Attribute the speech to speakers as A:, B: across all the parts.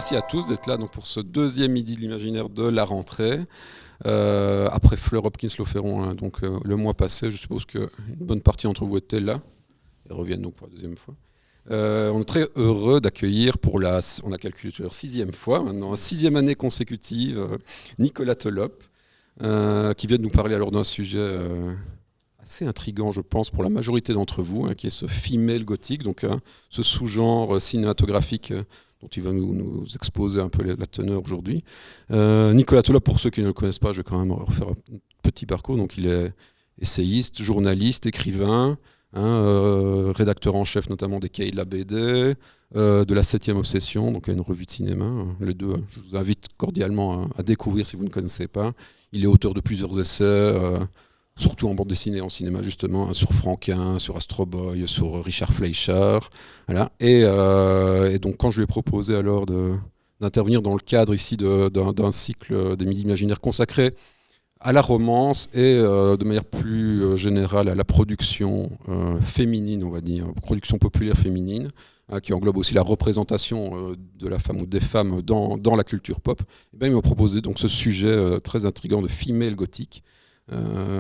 A: merci à tous d'être là donc, pour ce deuxième Midi de l'Imaginaire de la rentrée. Après Fleur Hopkins-Loferron, hein, donc le mois passé, je suppose qu'une bonne partie d'entre vous étaient là et reviennent donc pour la deuxième fois. On est très heureux d'accueillir pour on a calculé tout à l'heure, 6e fois, maintenant, 6e année consécutive, Nicolas Tolop, qui vient de nous parler alors d'un sujet assez intriguant, je pense, pour la majorité d'entre vous, hein, qui est ce female gothique, donc ce sous-genre cinématographique dont il va nous exposer un peu la teneur aujourd'hui. Nicolas Tolop, pour ceux qui ne le connaissent pas, je vais quand même refaire un petit parcours. Donc, il est essayiste, journaliste, écrivain, rédacteur en chef notamment des Cahiers de la BD, de la 7e Obsession, donc une revue de cinéma. Les deux, je vous invite cordialement à découvrir si vous ne connaissez pas. Il est auteur de plusieurs essais, surtout en bande dessinée, en cinéma justement, sur Franquin, sur Astro Boy, sur Richard Fleischer. Voilà. Et donc quand je lui ai proposé alors d'intervenir dans le cadre ici d'un cycle des Midis Imaginaires consacré à la romance et de manière plus générale à la production féminine, on va dire, production populaire féminine, qui englobe aussi la représentation de la femme ou des femmes dans la culture pop, et bien, il m'a proposé donc ce sujet très intriguant de female gothique,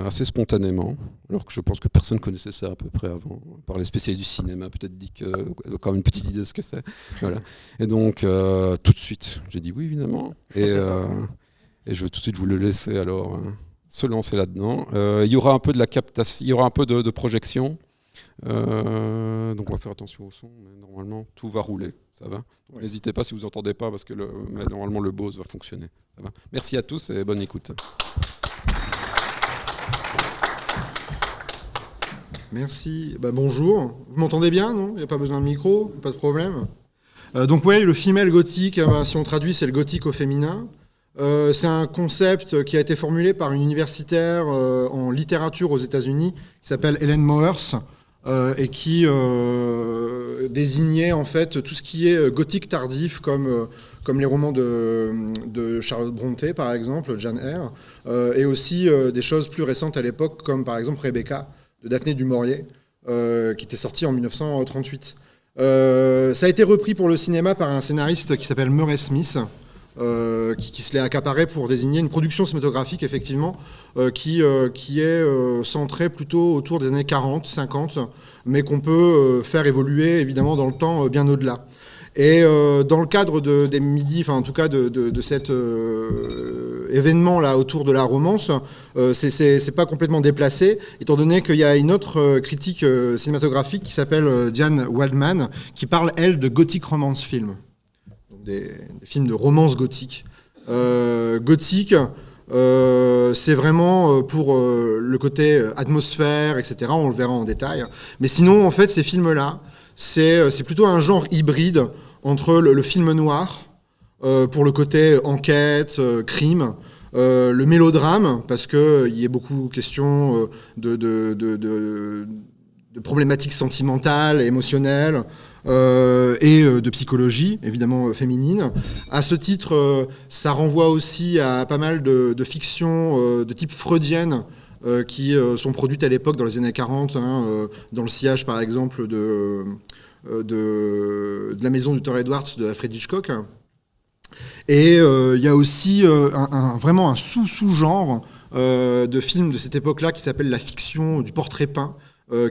A: assez spontanément, alors que je pense que personne ne connaissait ça à peu près avant, par les spécialistes du cinéma, peut-être dit que quand même une petite idée de ce que c'est. Voilà. Et donc, tout de suite, j'ai dit oui, évidemment. Et je vais tout de suite vous le laisser alors se lancer là-dedans. Il y aura un peu de la captation, il y aura un peu de projection. Donc on va faire attention au son, mais normalement tout va rouler, ça va. Ouais. N'hésitez pas si vous n'entendez pas, parce que mais normalement le Bose va fonctionner. Ça va. Merci à tous et bonne écoute.
B: Merci. Bonjour. Vous m'entendez bien, non ? Il n'y a pas besoin de micro, pas de problème. Donc ouais, le female gothique, si on traduit, c'est le gothique au féminin. C'est un concept qui a été formulé par une universitaire en littérature aux États-Unis qui s'appelle Helen Mowers et qui désignait en fait tout ce qui est gothique tardif comme les romans de Charlotte Brontë par exemple, Jane Eyre, et aussi des choses plus récentes à l'époque comme par exemple Rebecca de Daphné du Maurier qui était sortie en 1938. Ça a été repris pour le cinéma par un scénariste qui s'appelle Murray Smith. Qui se l'est accaparé pour désigner une production cinématographique, effectivement, qui est centrée plutôt autour des années 40, 50, mais qu'on peut faire évoluer, évidemment, dans le temps bien au-delà. Et dans le cadre des Midis, enfin en tout cas de cet événement-là autour de la romance, c'est pas complètement déplacé, étant donné qu'il y a une autre critique cinématographique qui s'appelle Diane Waldman, qui parle, elle, de gothic romance film. Des films de romance gothique. Gothique, c'est vraiment pour le côté atmosphère, etc. On le verra en détail. Mais sinon, en fait, ces films-là, c'est plutôt un genre hybride entre le film noir, pour le côté enquête, crime, le mélodrame, parce qu'il y a beaucoup question de problématiques sentimentales, émotionnelles, et de psychologie, évidemment féminine. À ce titre, ça renvoie aussi à pas mal de fictions de type freudienne qui sont produites à l'époque dans les années 40, dans le sillage par exemple de la maison du Dr Edwards de Alfred Hitchcock. Et il y a aussi vraiment un sous-genre de films de cette époque-là qui s'appelle la fiction du portrait peint,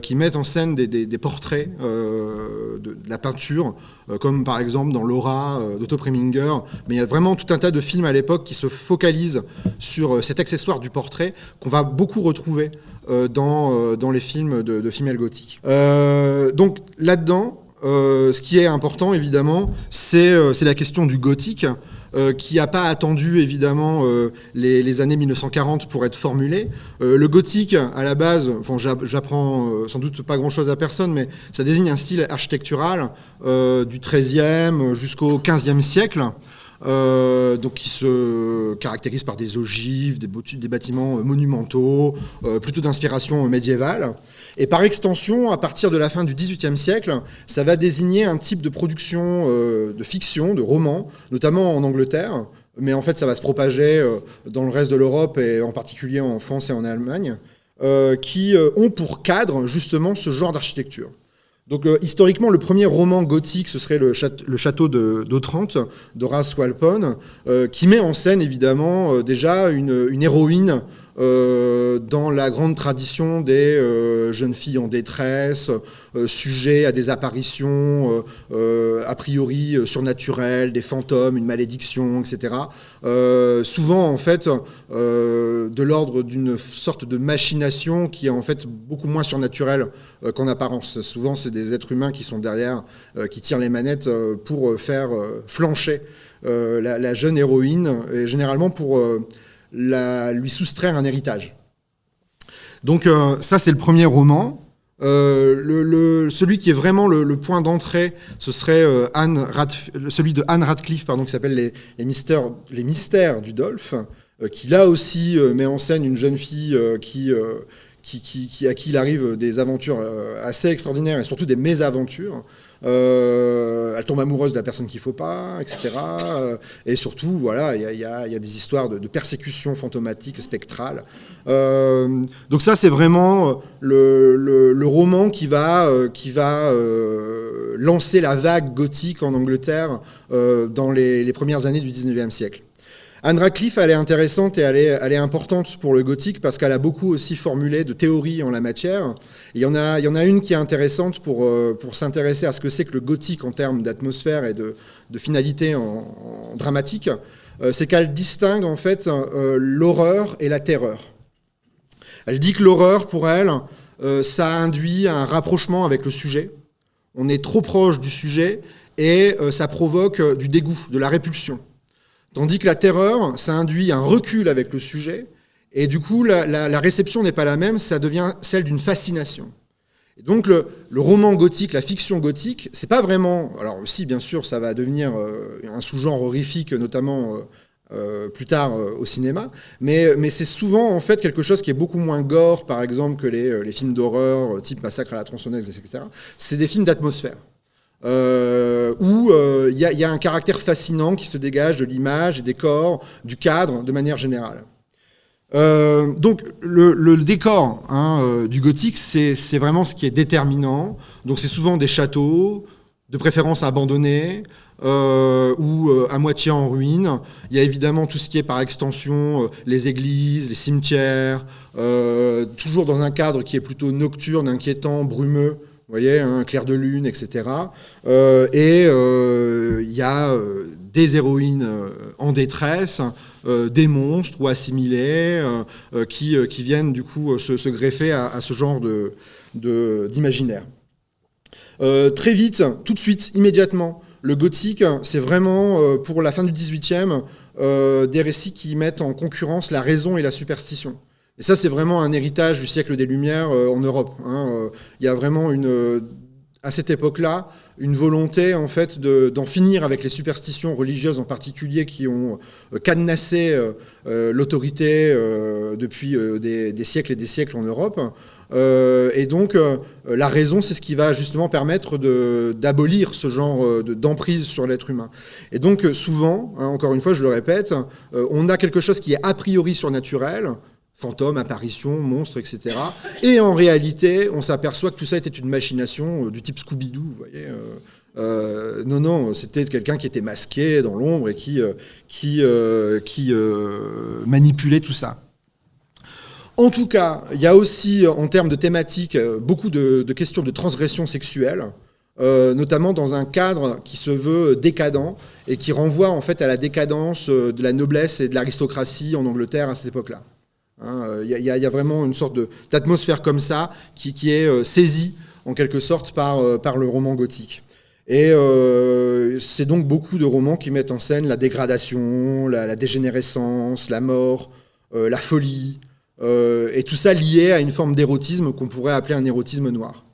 B: qui mettent en scène des portraits de la peinture, comme par exemple dans Laura d'Otto Preminger. Mais il y a vraiment tout un tas de films à l'époque qui se focalisent sur cet accessoire du portrait qu'on va beaucoup retrouver dans les films de female gothique. Donc là-dedans, ce qui est important évidemment, c'est la question du gothique, qui n'a pas attendu évidemment les années 1940 pour être formulé. Le gothique, à la base, j'apprends sans doute pas grand-chose à personne, mais ça désigne un style architectural du XIIIe jusqu'au XVe siècle, donc qui se caractérise par des ogives, des bâtiments monumentaux, plutôt d'inspiration médiévale. Et par extension, à partir de la fin du XVIIIe siècle, ça va désigner un type de production de fiction, de roman, notamment en Angleterre, mais en fait ça va se propager dans le reste de l'Europe et en particulier en France et en Allemagne, qui ont pour cadre justement ce genre d'architecture. Donc historiquement, le premier roman gothique, ce serait le château d'Otrante, d'Horace Walpole, qui met en scène évidemment déjà une héroïne dans la grande tradition des jeunes filles en détresse, sujets à des apparitions a priori surnaturelles, des fantômes, une malédiction, etc. Souvent en fait de l'ordre d'une sorte de machination qui est en fait beaucoup moins surnaturelle qu'en apparence. Souvent c'est des êtres humains qui sont derrière, qui tirent les manettes pour faire flancher la jeune héroïne, et généralement pour lui soustraire un héritage. Donc ça c'est le premier roman. Celui qui est vraiment le point d'entrée, ce serait celui de Anne Radcliffe, qui s'appelle les mystères du Dolph, qui là aussi met en scène une jeune fille à qui il arrive des aventures assez extraordinaires et surtout des mésaventures. Elle tombe amoureuse de la personne qu'il ne faut pas, etc. Et surtout, voilà, il y a des histoires de persécutions fantomatiques, spectrales. Donc ça, c'est vraiment le roman qui va lancer la vague gothique en Angleterre dans les premières années du 19e siècle. Anne Radcliffe, elle est intéressante et elle est importante pour le gothique parce qu'elle a beaucoup aussi formulé de théories en la matière. Il y en a une qui est intéressante pour s'intéresser à ce que c'est que le gothique en termes d'atmosphère et de finalité en dramatique. C'est qu'elle distingue en fait l'horreur et la terreur. Elle dit que l'horreur, pour elle, ça induit un rapprochement avec le sujet. On est trop proche du sujet et ça provoque du dégoût, de la répulsion. Tandis que la terreur, ça induit un recul avec le sujet, et du coup, la réception n'est pas la même, ça devient celle d'une fascination. Et donc, le roman gothique, la fiction gothique, c'est pas vraiment... Alors si, bien sûr, ça va devenir un sous-genre horrifique, notamment plus tard au cinéma, mais c'est souvent, en fait, quelque chose qui est beaucoup moins gore, par exemple, que les films d'horreur, type Massacre à la tronçonneuse, etc. C'est des films d'atmosphère. Où il y a un caractère fascinant qui se dégage de l'image, des décors, du cadre, de manière générale. Donc le décor du gothique, c'est vraiment ce qui est déterminant. Donc c'est souvent des châteaux, de préférence abandonnés, ou à moitié en ruine. Il y a évidemment tout ce qui est par extension les églises, les cimetières, toujours dans un cadre qui est plutôt nocturne, inquiétant, brumeux. Vous voyez, un clair de lune, etc. Et il y a des héroïnes en détresse, des monstres ou assimilés qui viennent du coup se greffer à ce genre d'imaginaire. Très vite, tout de suite, immédiatement, le gothique, c'est vraiment, pour la fin du XVIIIe, des récits qui mettent en concurrence la raison et la superstition. Et ça, c'est vraiment un héritage du siècle des Lumières en Europe. Il y a vraiment à cette époque-là une volonté en fait d'en finir avec les superstitions religieuses en particulier qui ont cadenassé l'autorité depuis des siècles et des siècles en Europe. Et donc la raison, c'est ce qui va justement permettre d'abolir ce genre d'emprise sur l'être humain. Et donc souvent, encore une fois, je le répète, on a quelque chose qui est a priori surnaturel, fantômes, apparitions, monstres, etc. Et en réalité, on s'aperçoit que tout ça était une machination du type Scooby-Doo, vous voyez. Non, c'était quelqu'un qui était masqué dans l'ombre et qui manipulait tout ça. En tout cas, il y a aussi, en termes de thématiques, beaucoup de questions de transgression sexuelle, notamment dans un cadre qui se veut décadent et qui renvoie en fait à la décadence de la noblesse et de l'aristocratie en Angleterre à cette époque-là. Il y a vraiment une sorte d'atmosphère comme ça qui est saisie en quelque sorte par le roman gothique. Et c'est donc beaucoup de romans qui mettent en scène la dégradation, la dégénérescence, la mort, la folie, et tout ça lié à une forme d'érotisme qu'on pourrait appeler un érotisme noir.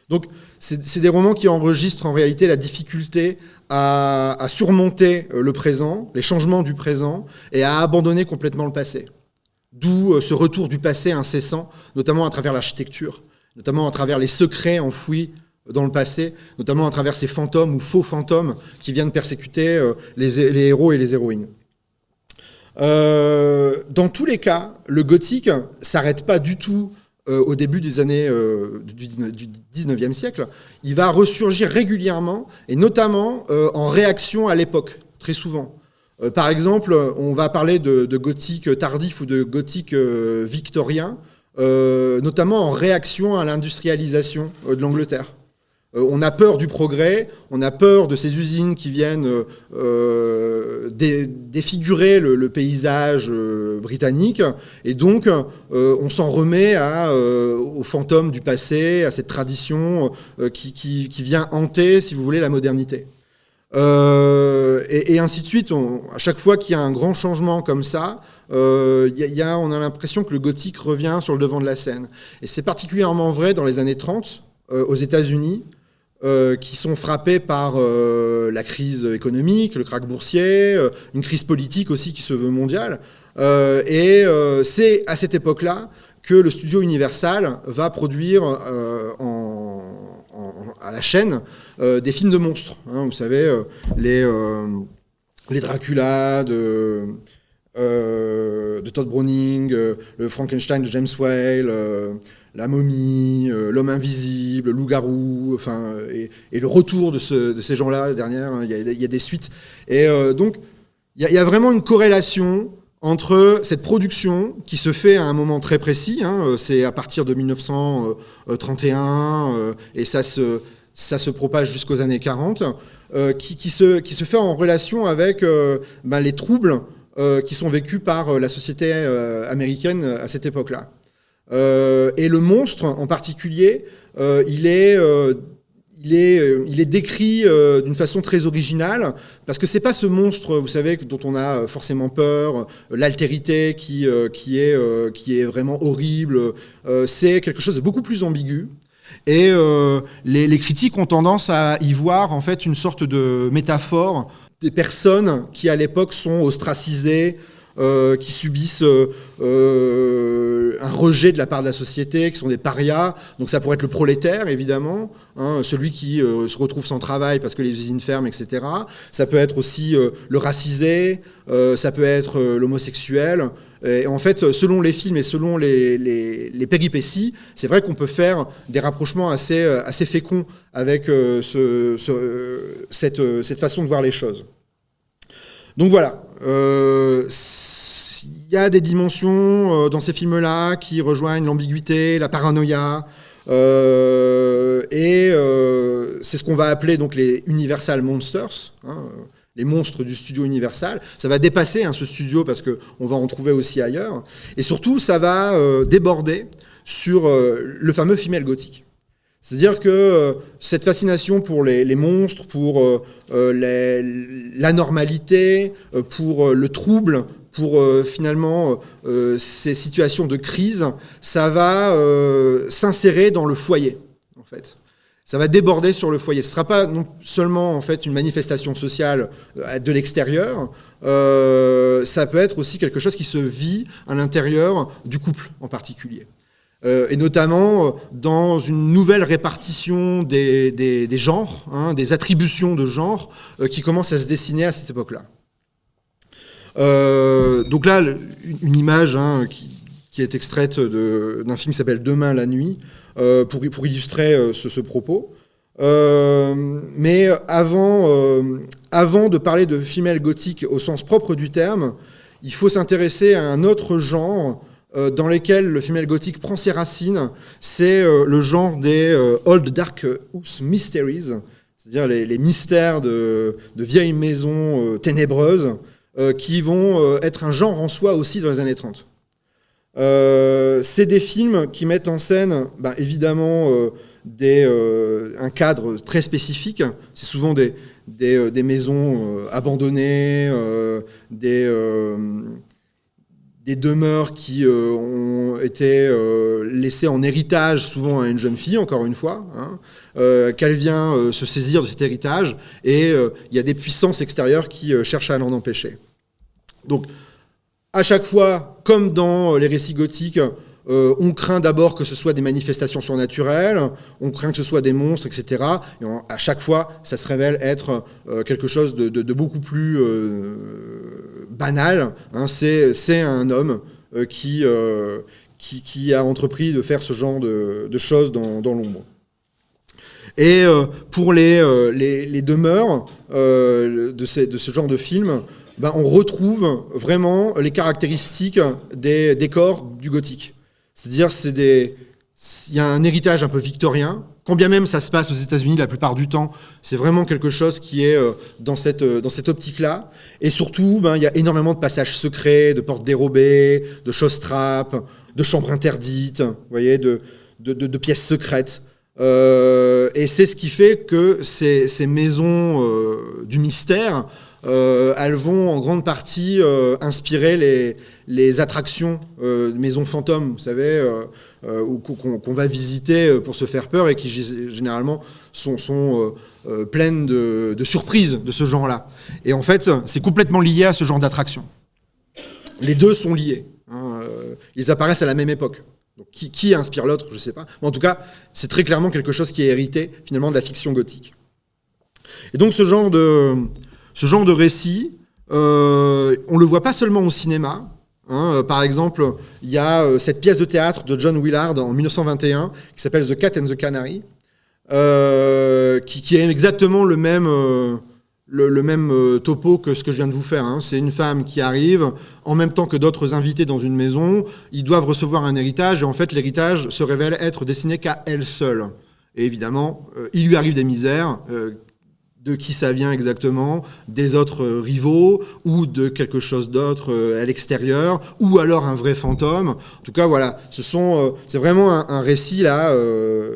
B: Donc c'est des romans qui enregistrent en réalité la difficulté à surmonter le présent, les changements du présent, et à abandonner complètement le passé. D'où ce retour du passé incessant, notamment à travers l'architecture, notamment à travers les secrets enfouis dans le passé, notamment à travers ces fantômes ou faux fantômes qui viennent persécuter les héros et les héroïnes. Dans tous les cas, le gothique ne s'arrête pas du tout au début des années du 19e siècle, il va ressurgir régulièrement, et notamment en réaction à l'époque, très souvent. Par exemple, on va parler de gothique tardif ou de gothique victorien, notamment en réaction à l'industrialisation de l'Angleterre. On a peur du progrès, on a peur de ces usines qui viennent défigurer le paysage britannique, et donc on s'en remet aux fantômes du passé, à cette tradition qui vient hanter, si vous voulez, la modernité. Et ainsi de suite, à chaque fois qu'il y a un grand changement comme ça, on a l'impression que le gothique revient sur le devant de la scène. Et c'est particulièrement vrai dans les années 30, aux États-Unis, qui sont frappés par la crise économique, le krach boursier, une crise politique aussi qui se veut mondiale. C'est à cette époque-là que le studio Universal va produire à la chaîne des films de monstres. Vous savez, les Dracula de Todd Browning, le Frankenstein de James Whale, la momie, l'homme invisible, le loup-garou, et le retour de ces gens-là derrière, il y a des suites. Et donc, il y a vraiment une corrélation entre cette production qui se fait à un moment très précis, c'est à partir de 1931, et ça se propage jusqu'aux années 40, qui se fait en relation avec les troubles qui sont vécus par la société américaine à cette époque-là. Et le monstre, en particulier, il est décrit d'une façon très originale, parce que c'est pas ce monstre, vous savez, dont on a forcément peur, l'altérité qui est vraiment horrible. C'est quelque chose de beaucoup plus ambigu. Et les critiques ont tendance à y voir en fait une sorte de métaphore des personnes qui à l'époque sont ostracisées, qui subissent un rejet de la part de la société, qui sont des parias. Donc ça pourrait être le prolétaire, évidemment, celui qui se retrouve sans travail parce que les usines ferment, etc. Ça peut être aussi le racisé, ça peut être l'homosexuel. Et en fait, selon les films et selon les péripéties, c'est vrai qu'on peut faire des rapprochements assez féconds avec cette façon de voir les choses. Donc voilà, il y a des dimensions dans ces films-là qui rejoignent l'ambiguïté, la paranoïa, et c'est ce qu'on va appeler donc les Universal Monsters, les monstres du studio Universal. Ça va dépasser ce studio parce qu'on va en trouver aussi ailleurs, et surtout ça va déborder sur le fameux female gothique. C'est-à-dire que cette fascination pour les monstres, pour l'anormalité, pour le trouble, pour finalement ces situations de crise, ça va s'insérer dans le foyer, en fait. Ça va déborder sur le foyer. Ce ne sera pas non seulement en fait, une manifestation sociale de l'extérieur, ça peut être aussi quelque chose qui se vit à l'intérieur du couple en particulier. Et notamment dans une nouvelle répartition des genres, des attributions de genre qui commencent à se dessiner à cette époque-là. Donc là, une image qui est extraite d'un film qui s'appelle Demain la nuit, pour illustrer ce propos. Mais avant de parler de female gothique au sens propre du terme, il faut s'intéresser à un autre genre dans lesquels le female gothique prend ses racines, c'est le genre des Old Dark House Mysteries, c'est-à-dire les mystères de vieilles maisons ténébreuses, qui vont être un genre en soi aussi dans les années 30. C'est des films qui mettent en scène, évidemment, un cadre très spécifique. C'est souvent des maisons abandonnées, des demeures qui ont été laissées en héritage souvent à une jeune fille, encore une fois, qu'elle vient se saisir de cet héritage, et il y a des puissances extérieures qui cherchent à l'en empêcher. Donc, à chaque fois, comme dans les récits gothiques, on craint d'abord que ce soit des manifestations surnaturelles, on craint que ce soit des monstres, etc. Et à chaque fois, ça se révèle être quelque chose de beaucoup plus banal. C'est un homme qui qui a entrepris de faire ce genre de choses dans l'ombre. Et pour les demeures de ce genre de film, on retrouve vraiment les caractéristiques des décors du gothique. C'est-à-dire il y a un héritage un peu victorien, quand bien même ça se passe aux États-Unis la plupart du temps, c'est vraiment quelque chose qui est dans cette optique-là. Et surtout, il y a énormément de passages secrets, de portes dérobées, de choses-trappes, de chambres interdites, vous voyez, de pièces secrètes. Et c'est ce qui fait que ces maisons du mystère, elles vont en grande partie inspirer les attractions de maisons fantômes, vous savez, qu'on va visiter pour se faire peur et qui généralement sont pleines de surprises de ce genre-là. Et en fait, c'est complètement lié à ce genre d'attraction. Les deux sont liés. Ils apparaissent à la même époque. Donc, qui inspire l'autre, je ne sais pas. Mais en tout cas, c'est très clairement quelque chose qui est hérité finalement de la fiction gothique. Et donc ce genre de récit, on ne le voit pas seulement au cinéma. Par exemple, il y a cette pièce de théâtre de John Willard en 1921 qui s'appelle The Cat and the Canary, qui est exactement le même topo que ce que je viens de vous faire. C'est une femme qui arrive en même temps que d'autres invités dans une maison. Ils doivent recevoir un héritage et en fait l'héritage se révèle être destiné qu'à elle seule. Et évidemment, il lui arrive des misères. De qui ça vient exactement, des autres rivaux, ou de quelque chose d'autre à l'extérieur, ou alors un vrai fantôme. En tout cas, voilà, c'est vraiment un récit, là,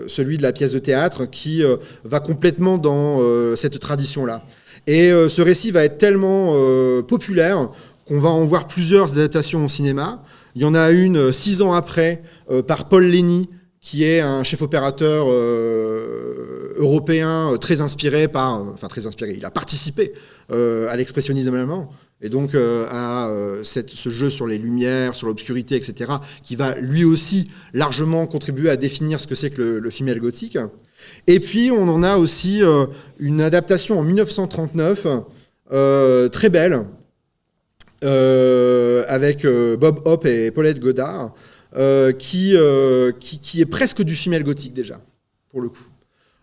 B: celui de la pièce de théâtre, qui va complètement dans cette tradition-là. Et ce récit va être tellement populaire qu'on va en voir plusieurs adaptations au cinéma. Il y en a une 6 ans après, par Paul Leni, qui est un chef-opérateur européen très inspiré il a participé à l'expressionnisme allemand, et donc à ce jeu sur les lumières, sur l'obscurité, etc., qui va lui aussi largement contribuer à définir ce que c'est que le film gothique. Et puis on en a aussi une adaptation en 1939, très belle, avec Bob Hope et Paulette Goddard, qui est presque du film gothique déjà, pour le coup.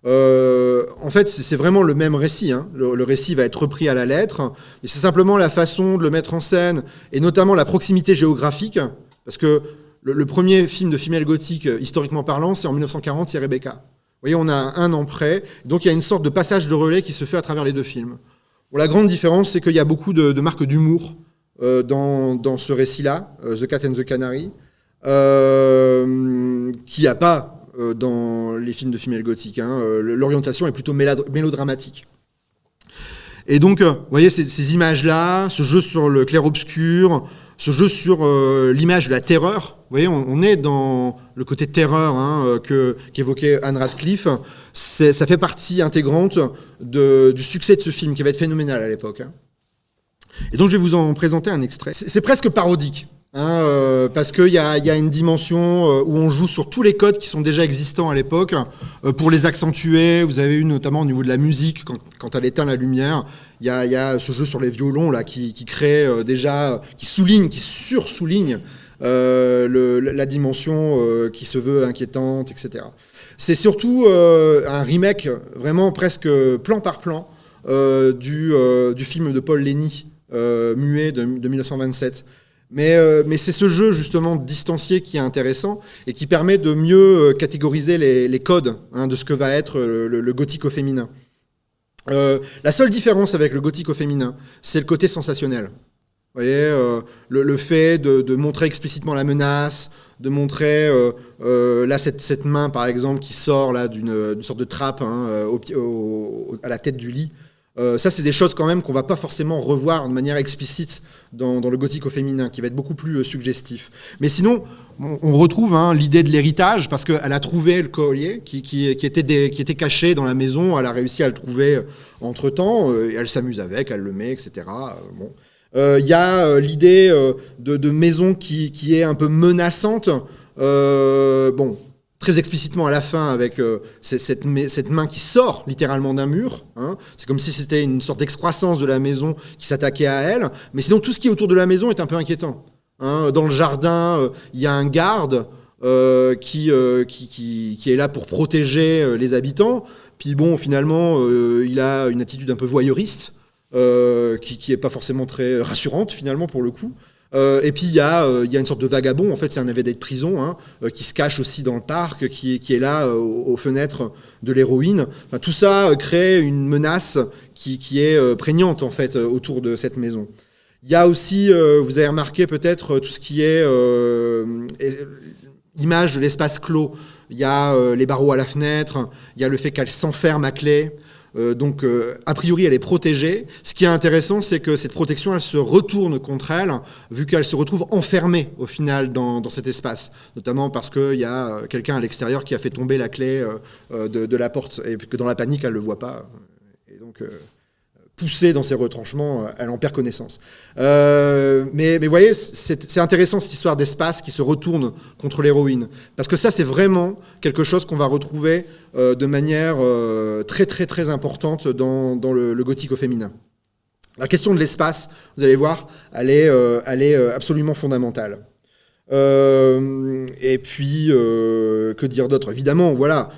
B: En fait, c'est vraiment le même récit. Le récit va être repris à la lettre, mais c'est simplement la façon de le mettre en scène, et notamment la proximité géographique, parce que le premier film de femelle gothique, historiquement parlant, c'est en 1940, c'est Rebecca. Vous voyez, on a un an près, donc il y a une sorte de passage de relais qui se fait à travers les deux films. Bon, la grande différence, c'est qu'il y a beaucoup de marques d'humour dans ce récit-là, The Cat and the Canary, qu'il n'y a pas dans les films de femelle gothique. L'orientation est plutôt mélodramatique. Et donc, vous voyez, ces images-là, ce jeu sur le clair-obscur, ce jeu sur l'image de la terreur. Vous voyez, on est dans le côté terreur qu'évoquait Anne Radcliffe. Ça fait partie intégrante du succès de ce film, qui va être phénoménal à l'époque. Et donc, je vais vous en présenter un extrait. C'est presque parodique. Parce qu'il y a une dimension où on joue sur tous les codes qui sont déjà existants à l'époque pour les accentuer. Vous avez eu notamment au niveau de la musique, quand elle éteint la lumière, il y a ce jeu sur les violons là, qui crée déjà, qui sursouligne la dimension qui se veut inquiétante, etc. C'est surtout un remake, vraiment presque plan par plan, du film de Paul Leni, muet de 1927. Mais c'est ce jeu justement distancié qui est intéressant et qui permet de mieux catégoriser les codes de ce que va être le gothique au féminin. La seule différence avec le gothique au féminin, c'est le côté sensationnel. Vous voyez, le fait de montrer explicitement la menace, de montrer là cette main par exemple qui sort là d'une sorte de trappe à la tête du lit. Ça, c'est des choses quand même qu'on va pas forcément revoir de manière explicite dans le gothique au féminin, qui va être beaucoup plus suggestif. Mais sinon, on retrouve l'idée de l'héritage, parce qu'elle a trouvé le collier qui était caché dans la maison, elle a réussi à le trouver entre-temps, et elle s'amuse avec, elle le met, etc. Bon. Y a l'idée de maison qui est un peu menaçante, bon, très explicitement à la fin avec cette main qui sort littéralement d'un mur. C'est comme si c'était une sorte d'excroissance de la maison qui s'attaquait à elle. Mais sinon, tout ce qui est autour de la maison est un peu inquiétant. hein. Dans le jardin, il y a un garde qui est là pour protéger les habitants. Puis bon, finalement, il a une attitude un peu voyeuriste, qui est pas forcément très rassurante, finalement, pour le coup. Et puis il y a une sorte de vagabond, en fait c'est un évêque de prison, hein, qui se cache aussi dans le parc, qui est là aux fenêtres de l'héroïne. Enfin, tout ça crée une menace qui est prégnante en fait autour de cette maison. Il y a aussi, vous avez remarqué peut-être tout ce qui est image de l'espace clos. Il y a les barreaux à la fenêtre, il y a le fait qu'elle s'enferme à clé. Donc, a priori, elle est protégée. Ce qui est intéressant, c'est que cette protection, elle se retourne contre elle, vu qu'elle se retrouve enfermée, au final, dans cet espace. Notamment parce qu'il y a quelqu'un à l'extérieur qui a fait tomber la clé de la porte, et que dans la panique, elle ne le voit pas. Et donc, poussée dans ses retranchements, elle en perd connaissance. Mais vous voyez, c'est intéressant cette histoire d'espace qui se retourne contre l'héroïne. Parce que ça, c'est vraiment quelque chose qu'on va retrouver de manière très très très importante dans le gothique au féminin. La question de l'espace, vous allez voir, elle est absolument fondamentale. Et puis, que dire d'autre ? Évidemment, voilà,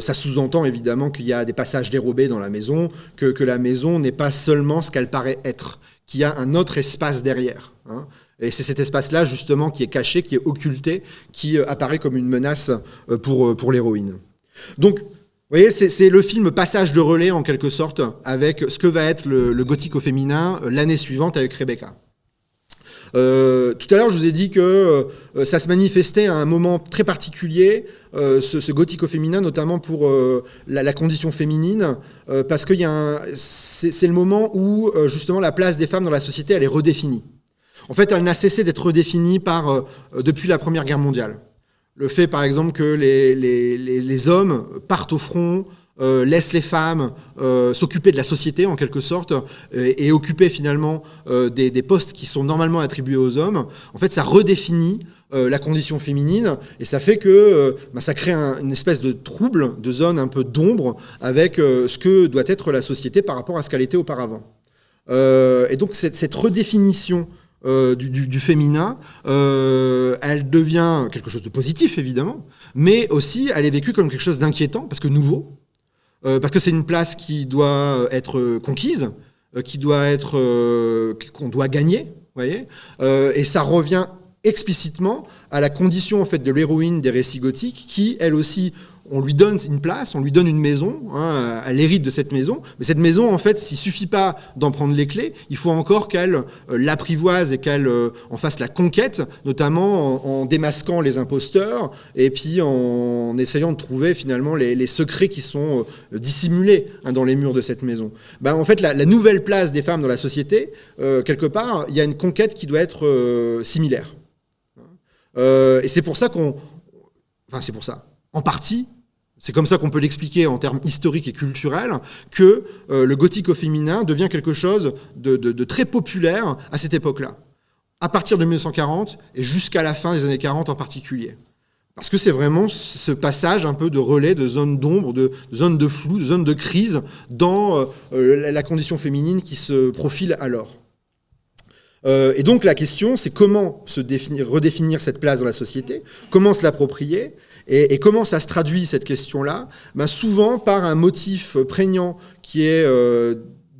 B: ça sous-entend évidemment qu'il y a des passages dérobés dans la maison, que la maison n'est pas seulement ce qu'elle paraît être, qu'il y a un autre espace derrière. Hein. Et c'est cet espace-là, justement, qui est caché, qui est occulté, qui apparaît comme une menace pour l'héroïne. Donc, vous voyez, c'est le film passage de relais, en quelque sorte, avec ce que va être le gothique au féminin l'année suivante avec Rebecca. Tout à l'heure, je vous ai dit que ça se manifestait à un moment très particulier, ce gothique au féminin, notamment pour la condition féminine, parce que c'est le moment où, justement, la place des femmes dans la société, elle est redéfinie. En fait, elle n'a cessé d'être redéfinie depuis la Première Guerre mondiale. Le fait, par exemple, que les hommes partent au front, laissent les femmes s'occuper de la société en quelque sorte et occuper finalement des postes qui sont normalement attribués aux hommes, en fait ça redéfinit la condition féminine et ça fait que ça crée une espèce de trouble, de zone un peu d'ombre avec ce que doit être la société par rapport à ce qu'elle était auparavant. Et donc cette redéfinition du féminin, elle devient quelque chose de positif évidemment, mais aussi elle est vécue comme quelque chose d'inquiétant parce que nouveau. Parce que c'est une place qui doit être conquise, qu'on doit gagner, voyez, et ça revient explicitement à la condition en fait de l'héroïne des récits gothiques, qui elle aussi, on lui donne une place, on lui donne une maison, hein, elle hérite de cette maison, mais cette maison en fait, il suffit pas d'en prendre les clés, il faut encore qu'elle l'apprivoise et qu'elle en fasse la conquête, notamment en démasquant les imposteurs et puis en essayant de trouver finalement les secrets qui sont dissimulés dans les murs de cette maison. En fait, la nouvelle place des femmes dans la société, quelque part, il y a une conquête qui doit être similaire. Et c'est pour ça en partie, c'est comme ça qu'on peut l'expliquer en termes historiques et culturels, que le gothique au féminin devient quelque chose de très populaire à cette époque-là, à partir de 1940 et jusqu'à la fin des années 40 en particulier. Parce que c'est vraiment ce passage un peu de relais, de zone d'ombre, de zone de flou, de zone de crise dans la condition féminine qui se profile alors. Et donc la question, c'est comment redéfinir cette place dans la société, comment se l'approprier, et comment ça se traduit cette question-là, souvent par un motif prégnant qui est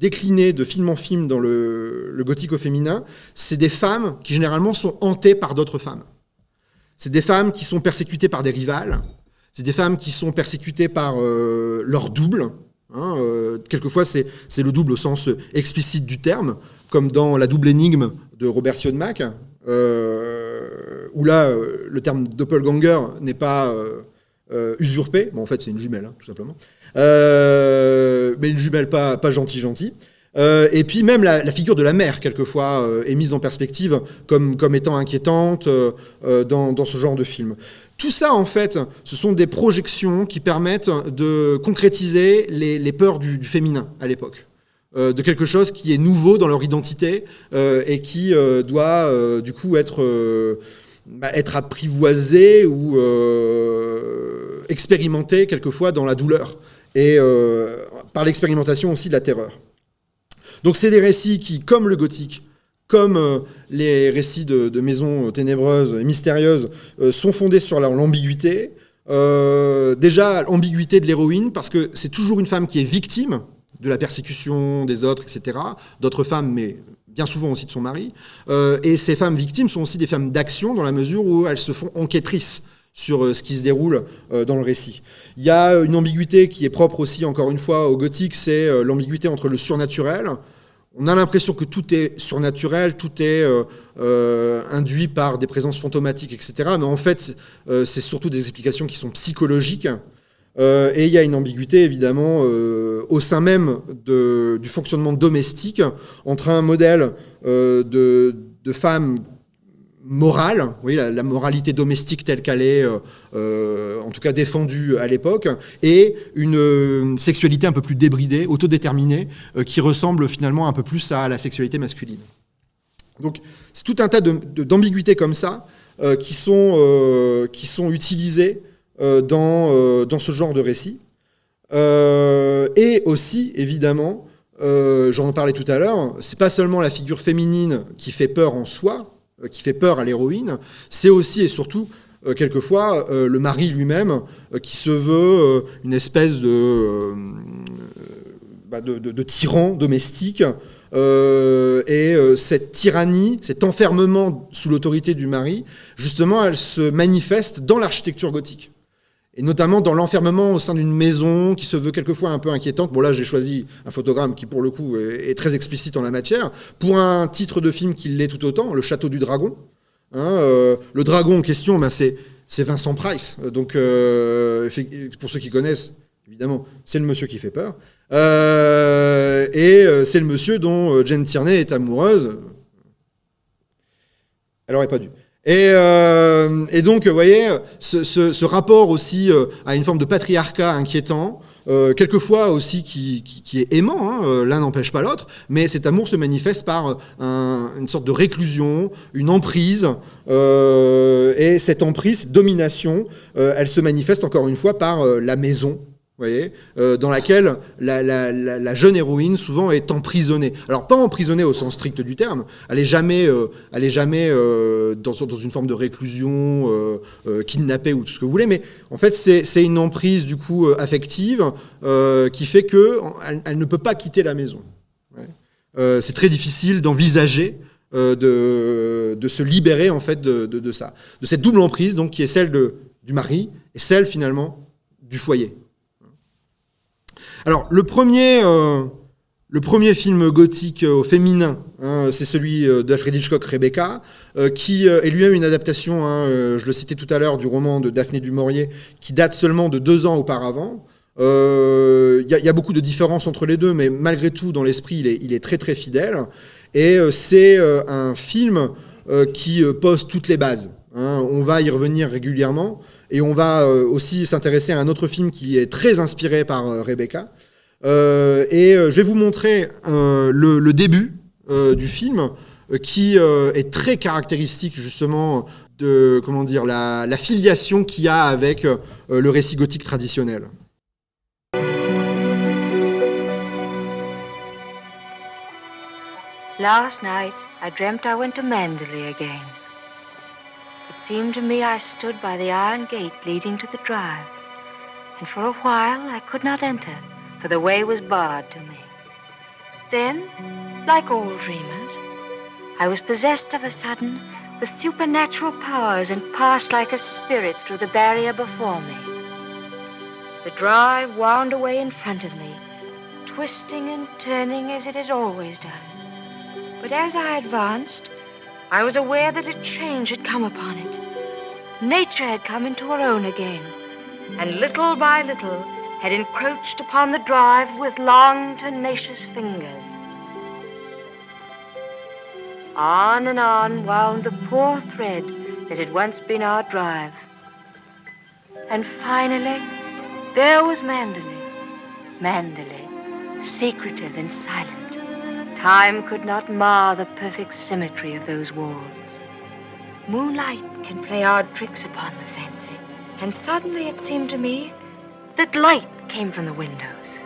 B: décliné de film en film dans le gothique au féminin, c'est des femmes qui généralement sont hantées par d'autres femmes. C'est des femmes qui sont persécutées par des rivales, c'est des femmes qui sont persécutées par leur double. Quelquefois, c'est le double au sens explicite du terme, comme dans La double énigme de Robert Siodmak, où là, le terme doppelganger n'est pas usurpé. En fait, c'est une jumelle, tout simplement. Mais une jumelle pas gentille. Et puis même la figure de la mère, quelquefois, est mise en perspective comme étant inquiétante dans ce genre de film. Tout ça, en fait, ce sont des projections qui permettent de concrétiser les peurs du féminin à l'époque. De quelque chose qui est nouveau dans leur identité et qui doit, du coup, être apprivoisé ou expérimenté, quelquefois, dans la douleur. Et par l'expérimentation aussi de la terreur. Donc c'est des récits qui, comme le gothique, comme les récits de maisons ténébreuses et mystérieuses, sont fondés sur l'ambiguïté. Déjà, l'ambiguïté de l'héroïne, parce que c'est toujours une femme qui est victime de la persécution des autres, etc. D'autres femmes, mais bien souvent aussi de son mari. Et ces femmes victimes sont aussi des femmes d'action, dans la mesure où elles se font enquêtrices sur ce qui se déroule dans le récit. Il y a une ambiguïté qui est propre aussi, encore une fois, au gothique, c'est l'ambiguïté entre le surnaturel. On a l'impression que tout est surnaturel, tout est induit par des présences fantomatiques, etc. Mais en fait, c'est surtout des explications qui sont psychologiques. Et il y a une ambiguïté, évidemment, au sein même du fonctionnement domestique, entre un modèle de femme morale, oui, la moralité domestique telle qu'elle est, en tout cas défendue à l'époque, et une sexualité un peu plus débridée, autodéterminée, qui ressemble finalement un peu plus à la sexualité masculine. Donc c'est tout un tas d'ambiguïtés comme ça qui sont utilisées dans ce genre de récit. Et aussi, évidemment, j'en parlais tout à l'heure, c'est pas seulement la figure féminine qui fait peur en soi, qui fait peur à l'héroïne, c'est aussi et surtout, quelquefois, le mari lui-même qui se veut une espèce de tyran domestique. Et cette tyrannie, cet enfermement sous l'autorité du mari, justement, elle se manifeste dans l'architecture gothique. Et notamment dans l'enfermement au sein d'une maison qui se veut quelquefois un peu inquiétante. Bon, là, j'ai choisi un photogramme qui, pour le coup, est très explicite en la matière. Pour un titre de film qui l'est tout autant, Le Château du Dragon. Le dragon en question, c'est Vincent Price. Donc, pour ceux qui connaissent, évidemment, c'est le monsieur qui fait peur. Et c'est le monsieur dont Jane Tierney est amoureuse. Elle aurait pas dû. Et donc, vous voyez, ce rapport aussi à une forme de patriarcat inquiétant, quelquefois aussi qui est aimant, l'un n'empêche pas l'autre, mais cet amour se manifeste par une sorte de réclusion, une emprise, et cette emprise, cette domination, elle se manifeste encore une fois par la maison. Vous voyez, dans laquelle la jeune héroïne souvent est emprisonnée. Alors pas emprisonnée au sens strict du terme, elle est jamais dans une forme de réclusion, kidnappée ou tout ce que vous voulez, mais en fait c'est une emprise du coup affective qui fait que elle ne peut pas quitter la maison. Ouais. C'est très difficile d'envisager de se libérer en fait de ça, de cette double emprise donc qui est celle du mari et celle finalement du foyer. Alors, le premier film gothique féminin, c'est celui d'Alfred Hitchcock, Rebecca, qui est lui-même une adaptation, je le citais tout à l'heure, du roman de Daphné du Maurier, qui date seulement de 2 ans auparavant. Il y a beaucoup de différences entre les deux, mais malgré tout, dans l'esprit, il est très très fidèle. Et c'est un film qui pose toutes les bases. On va y revenir régulièrement. Et on va aussi s'intéresser à un autre film qui est très inspiré par Rebecca. Et je vais vous montrer le début du film qui est très caractéristique justement de la filiation qu'il y a avec le récit gothique traditionnel.
C: Last night, I dreamt I went to Manderley again. It seemed to me I stood by the iron gate leading to the drive, and for a while I could not enter, for the way was barred to me. Then, like all dreamers, I was possessed of a sudden with supernatural powers and passed like a spirit through the barrier before me. The drive wound away in front of me, twisting and turning as it had always done. But as I advanced, I was aware that a change had come upon it. Nature had come into her own again, and little by little had encroached upon the drive with long, tenacious fingers. On and on wound the poor thread that had once been our drive. And finally, there was Manderley. Manderley, secretive and silent. Time could not mar the perfect symmetry of those walls. Moonlight can play odd tricks upon the fancy, and suddenly it seemed to me that light came from the windows.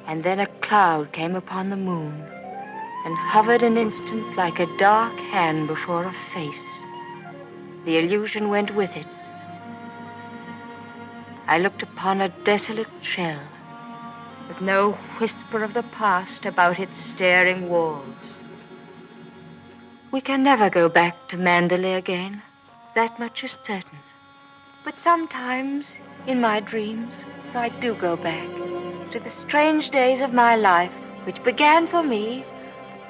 C: And then a cloud came upon the moon and hovered an instant like a dark hand before a face. The illusion went with it. I looked upon a desolate shell with no whisper of the past about its staring walls. We can never go back to Mandalay again. That much is certain. But sometimes, in my dreams, I do go back to the strange days of my life, which began for me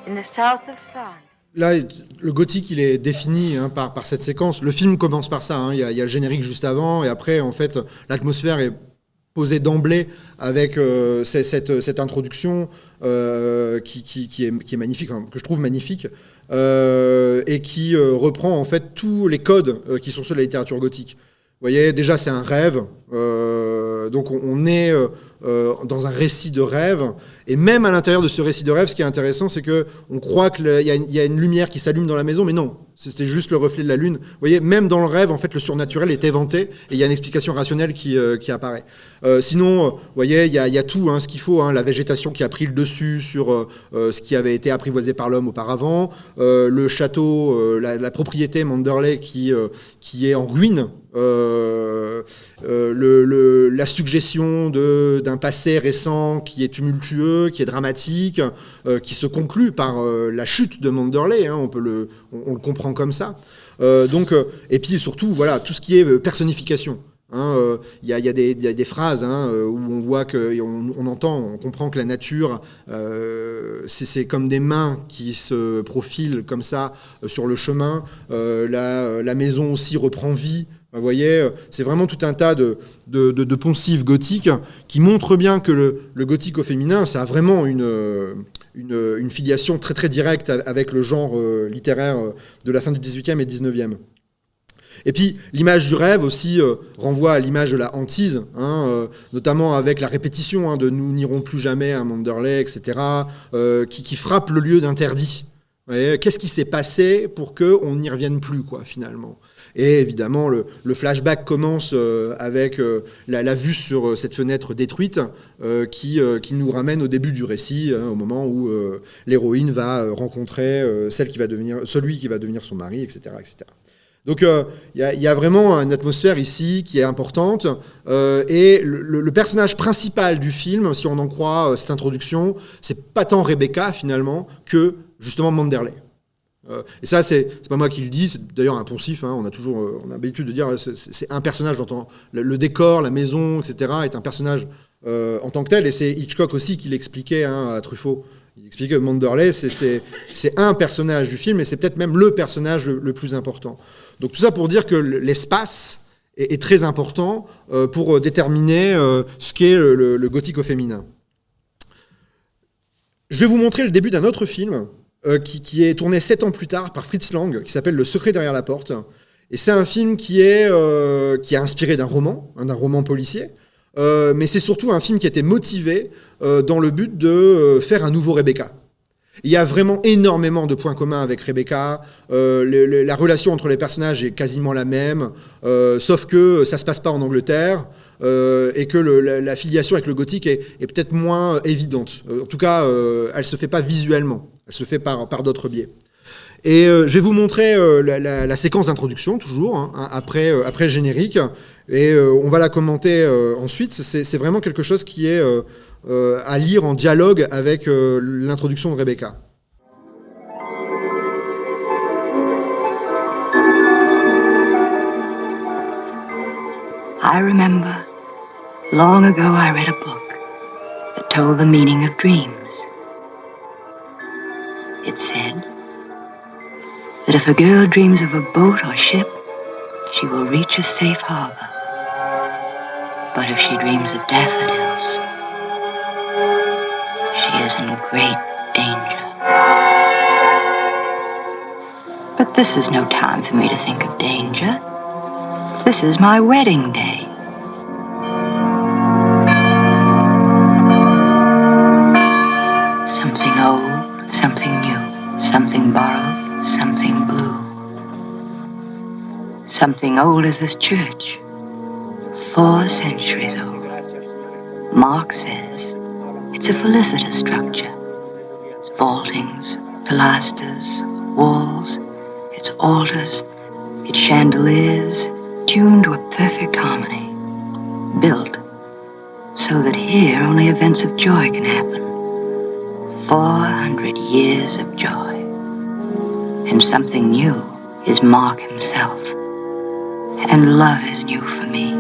C: in the south of France.
B: Là, le gothique, il est défini par cette séquence. Le film commence par ça. Il y a le générique juste avant, et après, en fait, l'atmosphère est posée d'emblée avec cette introduction qui est magnifique, que je trouve magnifique, et qui reprend en fait tous les codes qui sont ceux de la littérature gothique. Vous voyez, déjà, c'est un rêve. Donc, on est dans un récit de rêve. Et même à l'intérieur de ce récit de rêve, ce qui est intéressant, c'est qu'on croit qu'il y a une lumière qui s'allume dans la maison, mais non, c'était juste le reflet de la lune. Vous voyez, même dans le rêve, en fait, le surnaturel est éventé et il y a une explication rationnelle qui apparaît. Sinon, vous voyez, il y a tout ce qu'il faut, la végétation qui a pris le dessus sur ce qui avait été apprivoisé par l'homme auparavant, le château, la propriété Manderley qui est en ruine, la suggestion d'un passé récent qui est tumultueux, qui est dramatique, qui se conclut par la chute de Manderley, on le comprend comme ça. Et puis surtout, voilà, tout ce qui est personnification. Il y a des phrases où on voit on comprend que la nature, c'est comme des mains qui se profilent comme ça sur le chemin. La maison aussi reprend vie. Vous voyez, c'est vraiment tout un tas de poncifs gothiques qui montrent bien que le gothique au féminin, ça a vraiment une filiation très très directe avec le genre littéraire de la fin du XVIIIe et XIXe. Et puis l'image du rêve aussi renvoie à l'image de la hantise, notamment avec la répétition de « nous n'irons plus jamais à Manderley », etc., qui frappe le lieu d'interdit. Qu'est-ce qui s'est passé pour qu'on n'y revienne plus, finalement ? Et évidemment, le flashback commence avec la vue sur cette fenêtre détruite qui nous ramène au début du récit, au moment où l'héroïne va rencontrer celui qui va devenir son mari, etc. etc. Donc il y a vraiment une atmosphère ici qui est importante. Et le personnage principal du film, si on en croit cette introduction, c'est pas tant Rebecca finalement que justement Manderley. Et ça, c'est pas moi qui le dis, c'est d'ailleurs un poncif, on a l'habitude de dire c'est un personnage dont le décor, la maison, etc. est un personnage en tant que tel, et c'est Hitchcock aussi qui l'expliquait à Truffaut. Il expliquait que Manderley, c'est un personnage du film, et c'est peut-être même le personnage le plus important. Donc tout ça pour dire que l'espace est très important pour déterminer ce qu'est le gothique au féminin. Je vais vous montrer le début d'un autre film qui est tourné 7 ans plus tard par Fritz Lang, qui s'appelle Le secret derrière la porte. Et c'est un film qui est inspiré d'un roman policier, mais c'est surtout un film qui a été motivé dans le but de faire un nouveau Rebecca. Il y a vraiment énormément de points communs avec Rebecca. La relation entre les personnages est quasiment la même, sauf que ça ne se passe pas en Angleterre et que la filiation avec le gothique est peut-être moins évidente. En tout cas, elle ne se fait pas visuellement, elle se fait par d'autres biais. Et je vais vous montrer la séquence d'introduction, toujours, après le générique, et on va la commenter ensuite. C'est vraiment quelque chose qui est à lire en dialogue avec l'introduction de Rebecca.
C: I remember, long ago I read a book that told the meaning of dreams. It said that if a girl dreams of a boat or ship, she will reach a safe harbor. But if she dreams of daffodils, she is in great danger. But this is no time for me to think of danger. This is my wedding day. Something old, something new, something borrowed, something blue. Something old as this church, 4 centuries old. Mark says It's a felicitous structure. Its vaultings, pilasters, walls, its altars, its chandeliers, tuned to a perfect harmony. Built so that here only events of joy can happen. 400 years of joy. And something new is Mark himself. And love is new for me.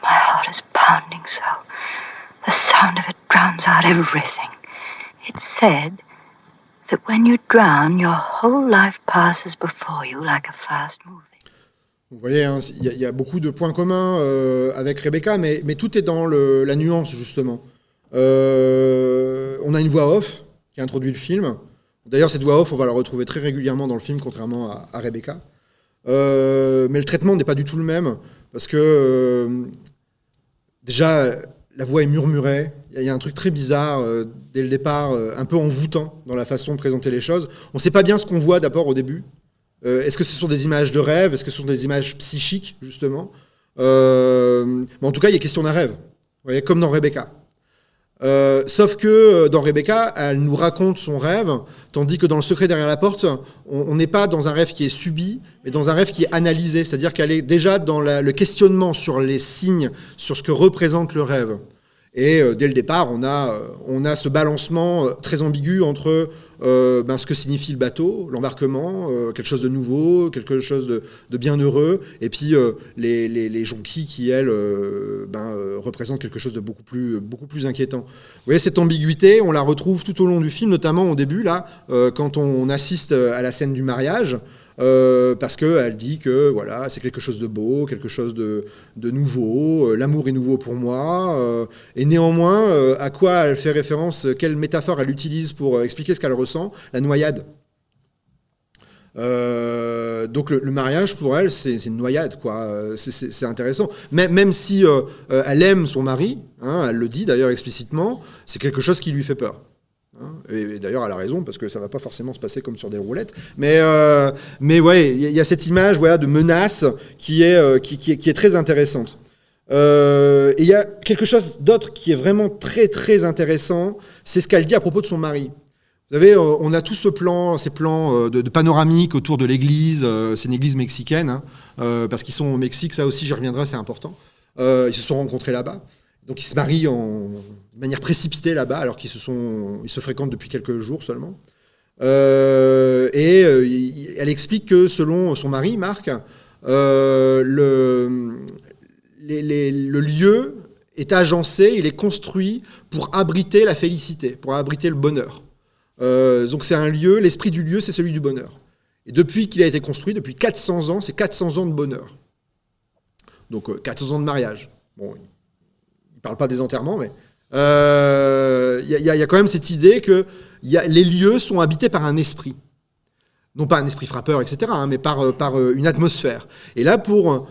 C: My heart is pounding so. The sound of it drowns out everything. It's said that when you drown, your whole life passes before you like a fast movie.
B: Vous voyez, hein, y a beaucoup de points communs avec Rebecca, mais tout est dans la nuance, justement. On a une voix off qui introduit le film. D'ailleurs, cette voix off, on va la retrouver très régulièrement dans le film, contrairement à Rebecca. Mais le traitement n'est pas du tout le même, parce que déjà, la voix est murmurée. Il y a un truc très bizarre dès le départ, un peu envoûtant dans la façon de présenter les choses. On ne sait pas bien ce qu'on voit d'abord au début. Est-ce que ce sont des images de rêve? Est-ce que ce sont des images psychiques, justement? Mais en tout cas, il y a question d'un rêve, vous voyez, comme dans Rebecca. Sauf que dans Rebecca, elle nous raconte son rêve, tandis que dans Le secret derrière la porte, on n'est pas dans un rêve qui est subi, mais dans un rêve qui est analysé, c'est-à-dire qu'elle est déjà dans le questionnement sur les signes, sur ce que représente le rêve. Et dès le départ, on a ce balancement très ambigu entre ce que signifie le bateau, l'embarquement, quelque chose de nouveau, quelque chose de bien heureux, et puis les jonquilles qui, elles, représentent quelque chose de beaucoup plus inquiétant. Vous voyez, cette ambiguïté, on la retrouve tout au long du film, notamment au début, là, quand on assiste à la scène du mariage, parce qu'elle dit que voilà, c'est quelque chose de beau, quelque chose de nouveau, l'amour est nouveau pour moi, et néanmoins, à quoi elle fait référence, quelle métaphore elle utilise pour expliquer ce qu'elle ressent? La noyade. Donc le mariage pour elle, c'est une noyade, quoi. C'est intéressant. Même si elle aime son mari, hein, elle le dit d'ailleurs explicitement, c'est quelque chose qui lui fait peur. Et d'ailleurs, elle a raison, parce que ça ne va pas forcément se passer comme sur des roulettes. Mais ouais, il y a cette image, voilà, de menace qui est très intéressante. Et il y a quelque chose d'autre qui est vraiment très, très intéressant, c'est ce qu'elle dit à propos de son mari. Vous savez, on a tout ces plans de panoramique autour de l'église. C'est une église mexicaine, hein, parce qu'ils sont au Mexique, ça aussi, j'y reviendrai, c'est important. Ils se sont rencontrés là-bas. Donc ils se marient de manière précipitée là-bas, alors qu'ils se fréquentent depuis quelques jours seulement. Elle explique que selon son mari, Marc, le lieu est agencé, il est construit pour abriter la félicité, pour abriter le bonheur. Donc c'est un lieu, l'esprit du lieu, c'est celui du bonheur. Et depuis qu'il a été construit, depuis 400 ans, c'est 400 ans de bonheur. Donc 400 ans de mariage. Bon, il ne parle pas des enterrements, mais il y a quand même cette idée que les lieux sont habités par un esprit. Non pas un esprit frappeur, etc., hein, mais par une atmosphère. Et là, pour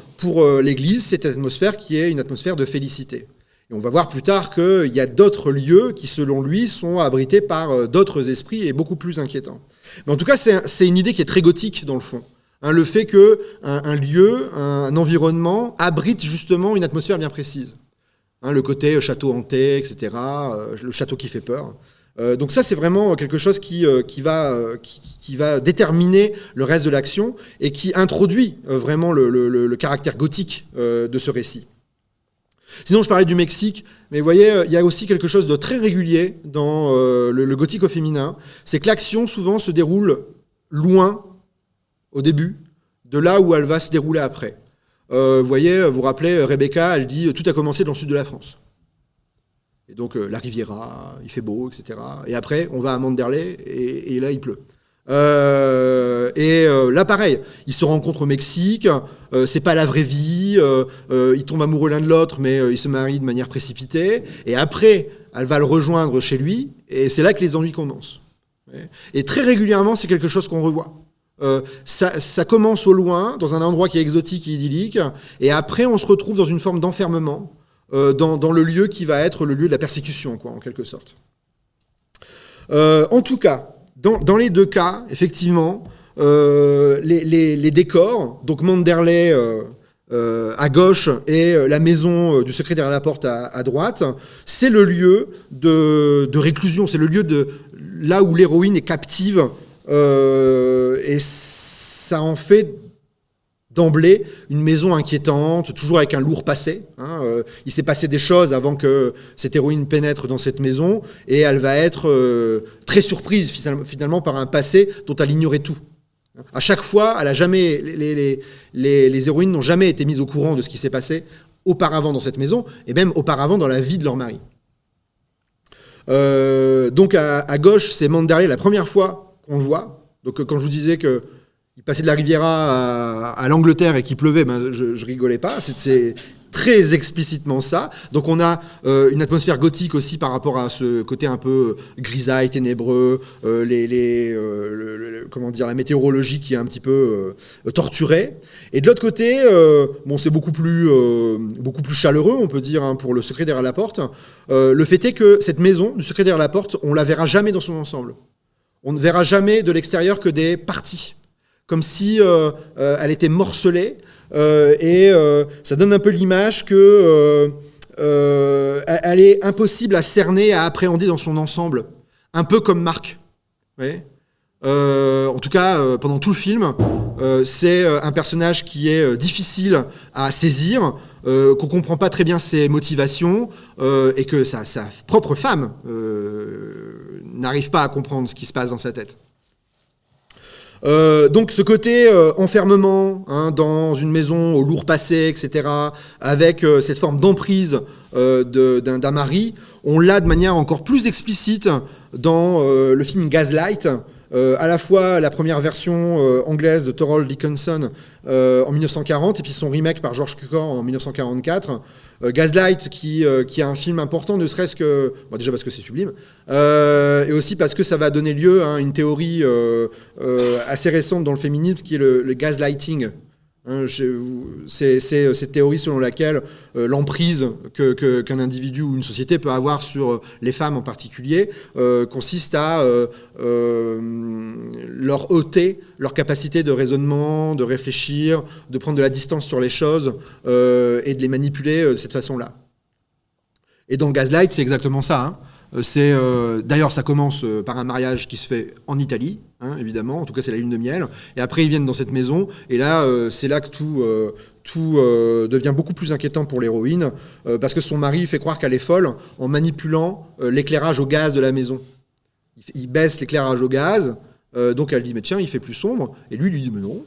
B: l'Église, c'est une atmosphère qui est une atmosphère de félicité. Et on va voir plus tard qu'il y a d'autres lieux qui, selon lui, sont abrités par d'autres esprits et beaucoup plus inquiétants. Mais en tout cas, c'est une idée qui est très gothique, dans le fond. Hein, le fait qu'un lieu, un environnement, abrite justement une atmosphère bien précise. Hein, le côté château hanté, etc., le château qui fait peur. Donc ça, c'est vraiment quelque chose qui va déterminer le reste de l'action et qui introduit vraiment le caractère gothique de ce récit. Sinon, je parlais du Mexique, mais vous voyez, il y a aussi quelque chose de très régulier dans le gothique au féminin, c'est que l'action, souvent, se déroule loin, au début, de là où elle va se dérouler après. Vous voyez, vous vous rappelez, Rebecca, elle dit « tout a commencé dans le sud de la France ». Et donc, la Riviera, il fait beau, etc. Et après, on va à Manderley, et là, il pleut. Là, pareil, ils se rencontrent au Mexique, c'est pas la vraie vie, ils tombent amoureux l'un de l'autre, mais ils se marient de manière précipitée. Et après, elle va le rejoindre chez lui, et c'est là que les ennuis commencent. Et très régulièrement, c'est quelque chose qu'on revoit. Ça commence au loin, dans un endroit qui est exotique et idyllique, et après, on se retrouve dans une forme d'enfermement, dans le lieu qui va être le lieu de la persécution, quoi, en quelque sorte. En tout cas, dans les deux cas, effectivement, les décors, donc Manderley à gauche et la maison du secret derrière la porte à droite, c'est le lieu de réclusion, c'est le lieu là où l'héroïne est captive, et ça en fait d'emblée une maison inquiétante, toujours avec un lourd passé. Il s'est passé des choses avant que cette héroïne pénètre dans cette maison, et elle va être très surprise finalement par un passé dont elle ignorait tout. À chaque fois, elle a jamais, les héroïnes n'ont jamais été mises au courant de ce qui s'est passé auparavant dans cette maison, et même auparavant dans la vie de leur mari. Donc à gauche, c'est Manderley, la première fois qu'on le voit. Donc quand je vous disais qu'il passait de la Riviera à l'Angleterre et qu'il pleuvait, je rigolais pas. C'est très explicitement ça. Donc on a une atmosphère gothique aussi par rapport à ce côté un peu grisaille, ténébreux, comment dire, la météorologie qui est un petit peu torturée. Et de l'autre côté, c'est beaucoup plus chaleureux, on peut dire, pour le secret derrière la porte. Le fait est que cette maison du secret derrière la porte, on la verra jamais dans son ensemble. On ne verra jamais de l'extérieur que des parties, comme si elle était morcelée. Et ça donne un peu l'image que elle est impossible à cerner, à appréhender dans son ensemble, un peu comme Marc. Vous voyez, en tout cas, pendant tout le film, c'est un personnage qui est difficile à saisir, qu'on comprend pas très bien ses motivations, et que sa propre femme n'arrive pas à comprendre ce qui se passe dans sa tête. Donc ce côté enfermement dans une maison au lourd passé, etc., avec cette forme d'emprise d'un mari, on l'a de manière encore plus explicite dans le film Gaslight, à la fois la première version anglaise de Thorold Dickinson en 1940 et puis son remake par George Cukor en 1944. Gaslight qui est un film important, ne serait-ce que déjà parce que c'est sublime, et aussi parce que ça va donner lieu à une théorie assez récente dans le féminisme qui est le gaslighting. C'est cette théorie selon laquelle l'emprise qu'un individu ou une société peut avoir sur les femmes en particulier consiste à leur ôter leur capacité de raisonnement, de réfléchir, de prendre de la distance sur les choses et de les manipuler de cette façon-là. Et dans Gaslight, c'est exactement ça. D'ailleurs, ça commence par un mariage qui se fait en Italie, évidemment. En tout cas, c'est la lune de miel. Et après, ils viennent dans cette maison. Et là, c'est là que tout devient beaucoup plus inquiétant pour l'héroïne, parce que son mari fait croire qu'elle est folle en manipulant l'éclairage au gaz de la maison. Il baisse l'éclairage au gaz. Donc, elle dit, mais tiens, il fait plus sombre. Et lui dit, mais non.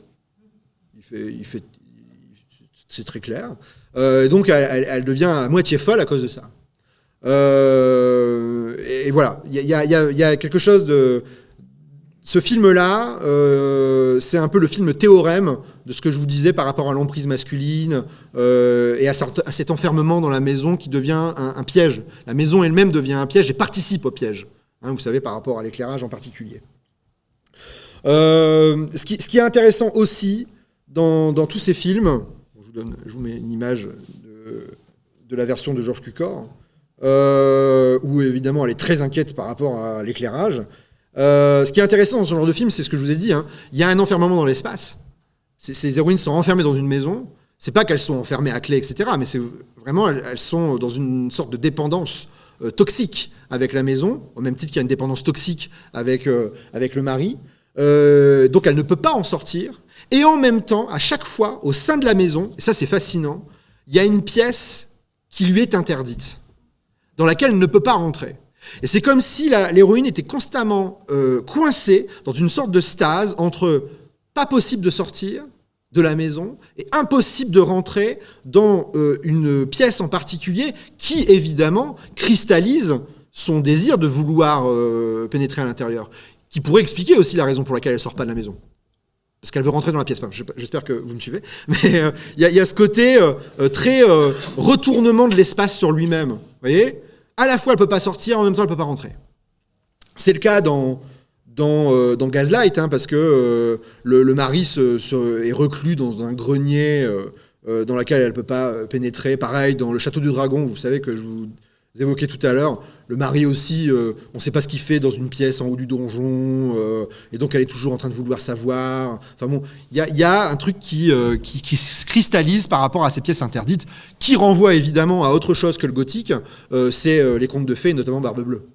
B: C'est très clair. Donc, elle devient à moitié folle à cause de ça. Et voilà, il y a quelque chose de... Ce film-là, c'est un peu le film théorème de ce que je vous disais par rapport à l'emprise masculine et à cet enfermement dans la maison qui devient un piège. La maison elle-même devient un piège et participe au piège, vous savez, par rapport à l'éclairage en particulier. Ce qui est intéressant aussi dans tous ces films, je vous mets une image de la version de George Cukor, où évidemment elle est très inquiète par rapport à l'éclairage. Ce qui est intéressant dans ce genre de film, c'est ce que je vous ai dit, il y a un enfermement dans l'espace. Ces héroïnes sont enfermées dans une maison. C'est pas qu'elles sont enfermées à clé, etc., mais c'est vraiment, elles sont dans une sorte de dépendance toxique avec la maison, au même titre qu'il y a une dépendance toxique avec le mari. Donc elle ne peut pas en sortir. Et en même temps, à chaque fois, au sein de la maison, et ça c'est fascinant, il y a une pièce qui lui est interdite, dans laquelle elle ne peut pas rentrer. Et c'est comme si l'héroïne était constamment coincée dans une sorte de stase entre pas possible de sortir de la maison et impossible de rentrer dans une pièce en particulier qui, évidemment, cristallise son désir de vouloir pénétrer à l'intérieur, qui pourrait expliquer aussi la raison pour laquelle elle ne sort pas de la maison. Parce qu'elle veut rentrer dans la pièce. Enfin, j'espère que vous me suivez. Mais il y a ce côté très retournement de l'espace sur lui-même. Vous voyez ? À la fois, elle ne peut pas sortir, en même temps, elle ne peut pas rentrer. C'est le cas dans Gaslight, parce que le mari est reclus dans un grenier dans lequel elle ne peut pas pénétrer. Pareil, dans le Château du Dragon, vous savez que je vous Vous évoquez tout à l'heure, le mari aussi, on ne sait pas ce qu'il fait dans une pièce en haut du donjon, et donc elle est toujours en train de vouloir savoir. Enfin bon, il y a un truc qui se cristallise par rapport à ces pièces interdites, qui renvoie évidemment à autre chose que le gothique, c'est les contes de fées, notamment Barbe Bleue.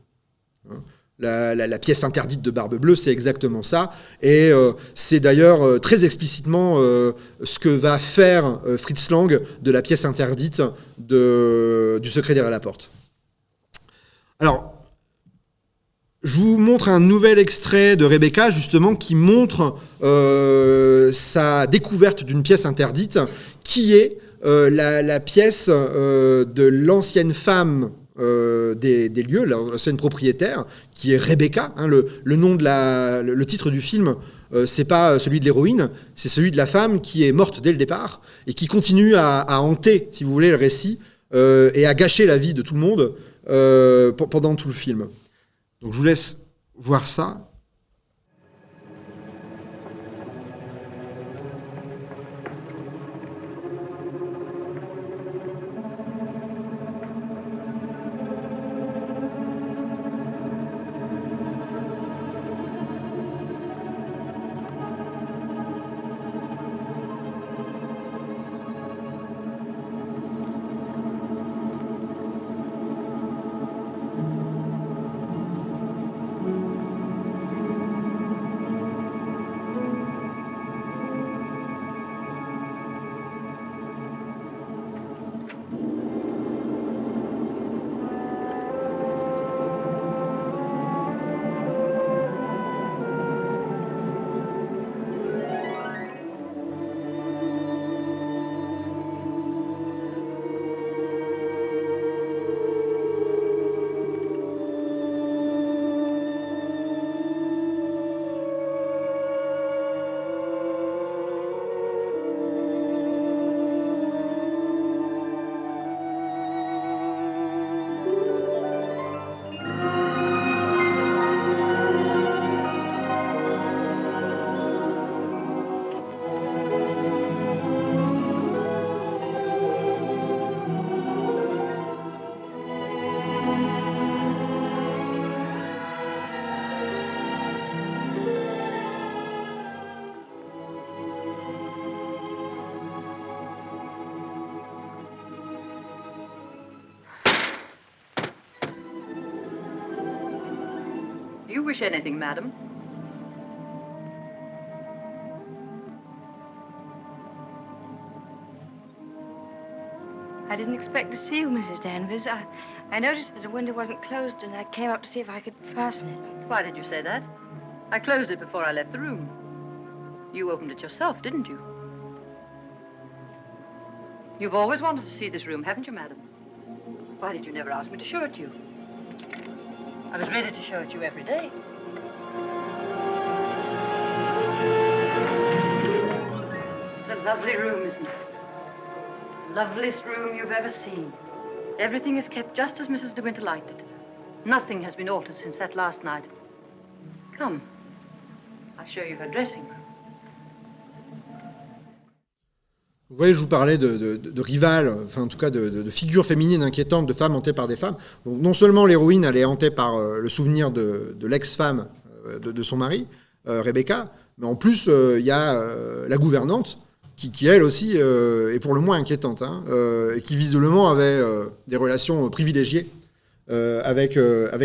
B: La pièce interdite de Barbe Bleue, c'est exactement ça. Et c'est d'ailleurs très explicitement ce que va faire Fritz Lang de la pièce interdite du Secret derrière la porte. Alors, je vous montre un nouvel extrait de Rebecca, justement, qui montre sa découverte d'une pièce interdite, qui est la pièce de l'ancienne femme des lieux, l'ancienne propriétaire, qui est Rebecca. Le nom le titre du film, c'est pas celui de l'héroïne, c'est celui de la femme qui est morte dès le départ et qui continue à hanter, si vous voulez, le récit et à gâcher la vie de tout le monde pendant tout le film. Donc je vous laisse voir ça.
D: Do you wish anything, madam?
C: I didn't expect to see you, Mrs. Danvers. I noticed that the window wasn't closed, and I came up to see if I could fasten it.
D: Why did you say that? I closed it before I left the room. You opened it yourself, didn't you? You've always wanted to see this room, haven't you, madam? Why did you never ask me to show it to you? I was ready to show it to you every day. It's a lovely room, isn't it? Loveliest room you've ever seen. Everything is kept just as Mrs. De Winter liked it. Nothing has been altered since that last night. Come, I'll show you her dressing room.
B: Vous voyez, je vous parlais de rivales, enfin en tout cas de figures féminines inquiétantes, de femmes hantées par des femmes. Donc non seulement l'héroïne, elle est hantée par le souvenir de l'ex-femme de son mari, Rebecca, mais en plus, il y a la gouvernante, qui elle aussi est pour le moins inquiétante, et qui visiblement avait des relations privilégiées avec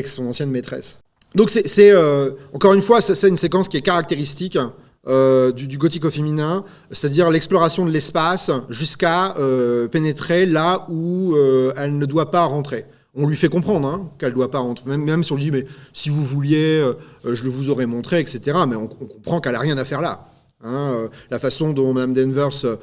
B: son ancienne maîtresse. Donc c'est encore une fois, c'est une séquence qui est caractéristique du gothique au féminin, c'est-à-dire l'exploration de l'espace jusqu'à pénétrer là où elle ne doit pas rentrer. On lui fait comprendre qu'elle ne doit pas rentrer, même si on lui dit mais si vous vouliez, je le vous aurais montré, etc. Mais on comprend qu'elle n'a rien à faire là. La façon dont Mme Danvers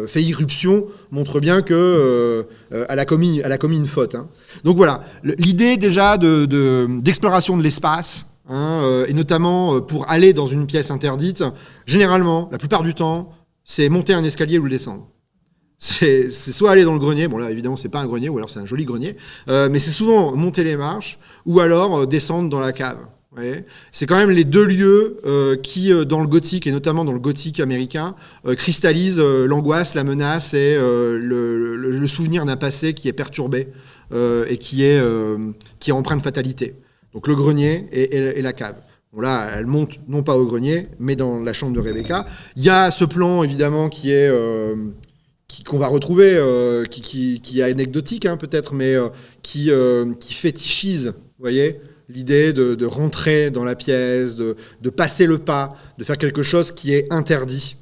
B: fait irruption montre bien qu'elle a commis une faute. Donc voilà, l'idée déjà d'exploration de l'espace, et notamment pour aller dans une pièce interdite, généralement, la plupart du temps, c'est monter un escalier ou le descendre. C'est soit aller dans le grenier, bon là évidemment c'est pas un grenier, ou alors c'est un joli grenier, mais c'est souvent monter les marches, ou alors descendre dans la cave. Ouais. C'est quand même les deux lieux qui, dans le gothique, et notamment dans le gothique américain, cristallisent l'angoisse, la menace et le souvenir d'un passé qui est perturbé et qui est empreint de fatalité. Donc le grenier et la cave. Bon là, elle monte non pas au grenier, mais dans la chambre de Rebecca. Il y a ce plan, évidemment, qui est... qu'on va retrouver, qui est anecdotique hein, peut-être, mais qui fétichise, vous voyez, l'idée de rentrer dans la pièce, de passer le pas, de faire quelque chose qui est interdit.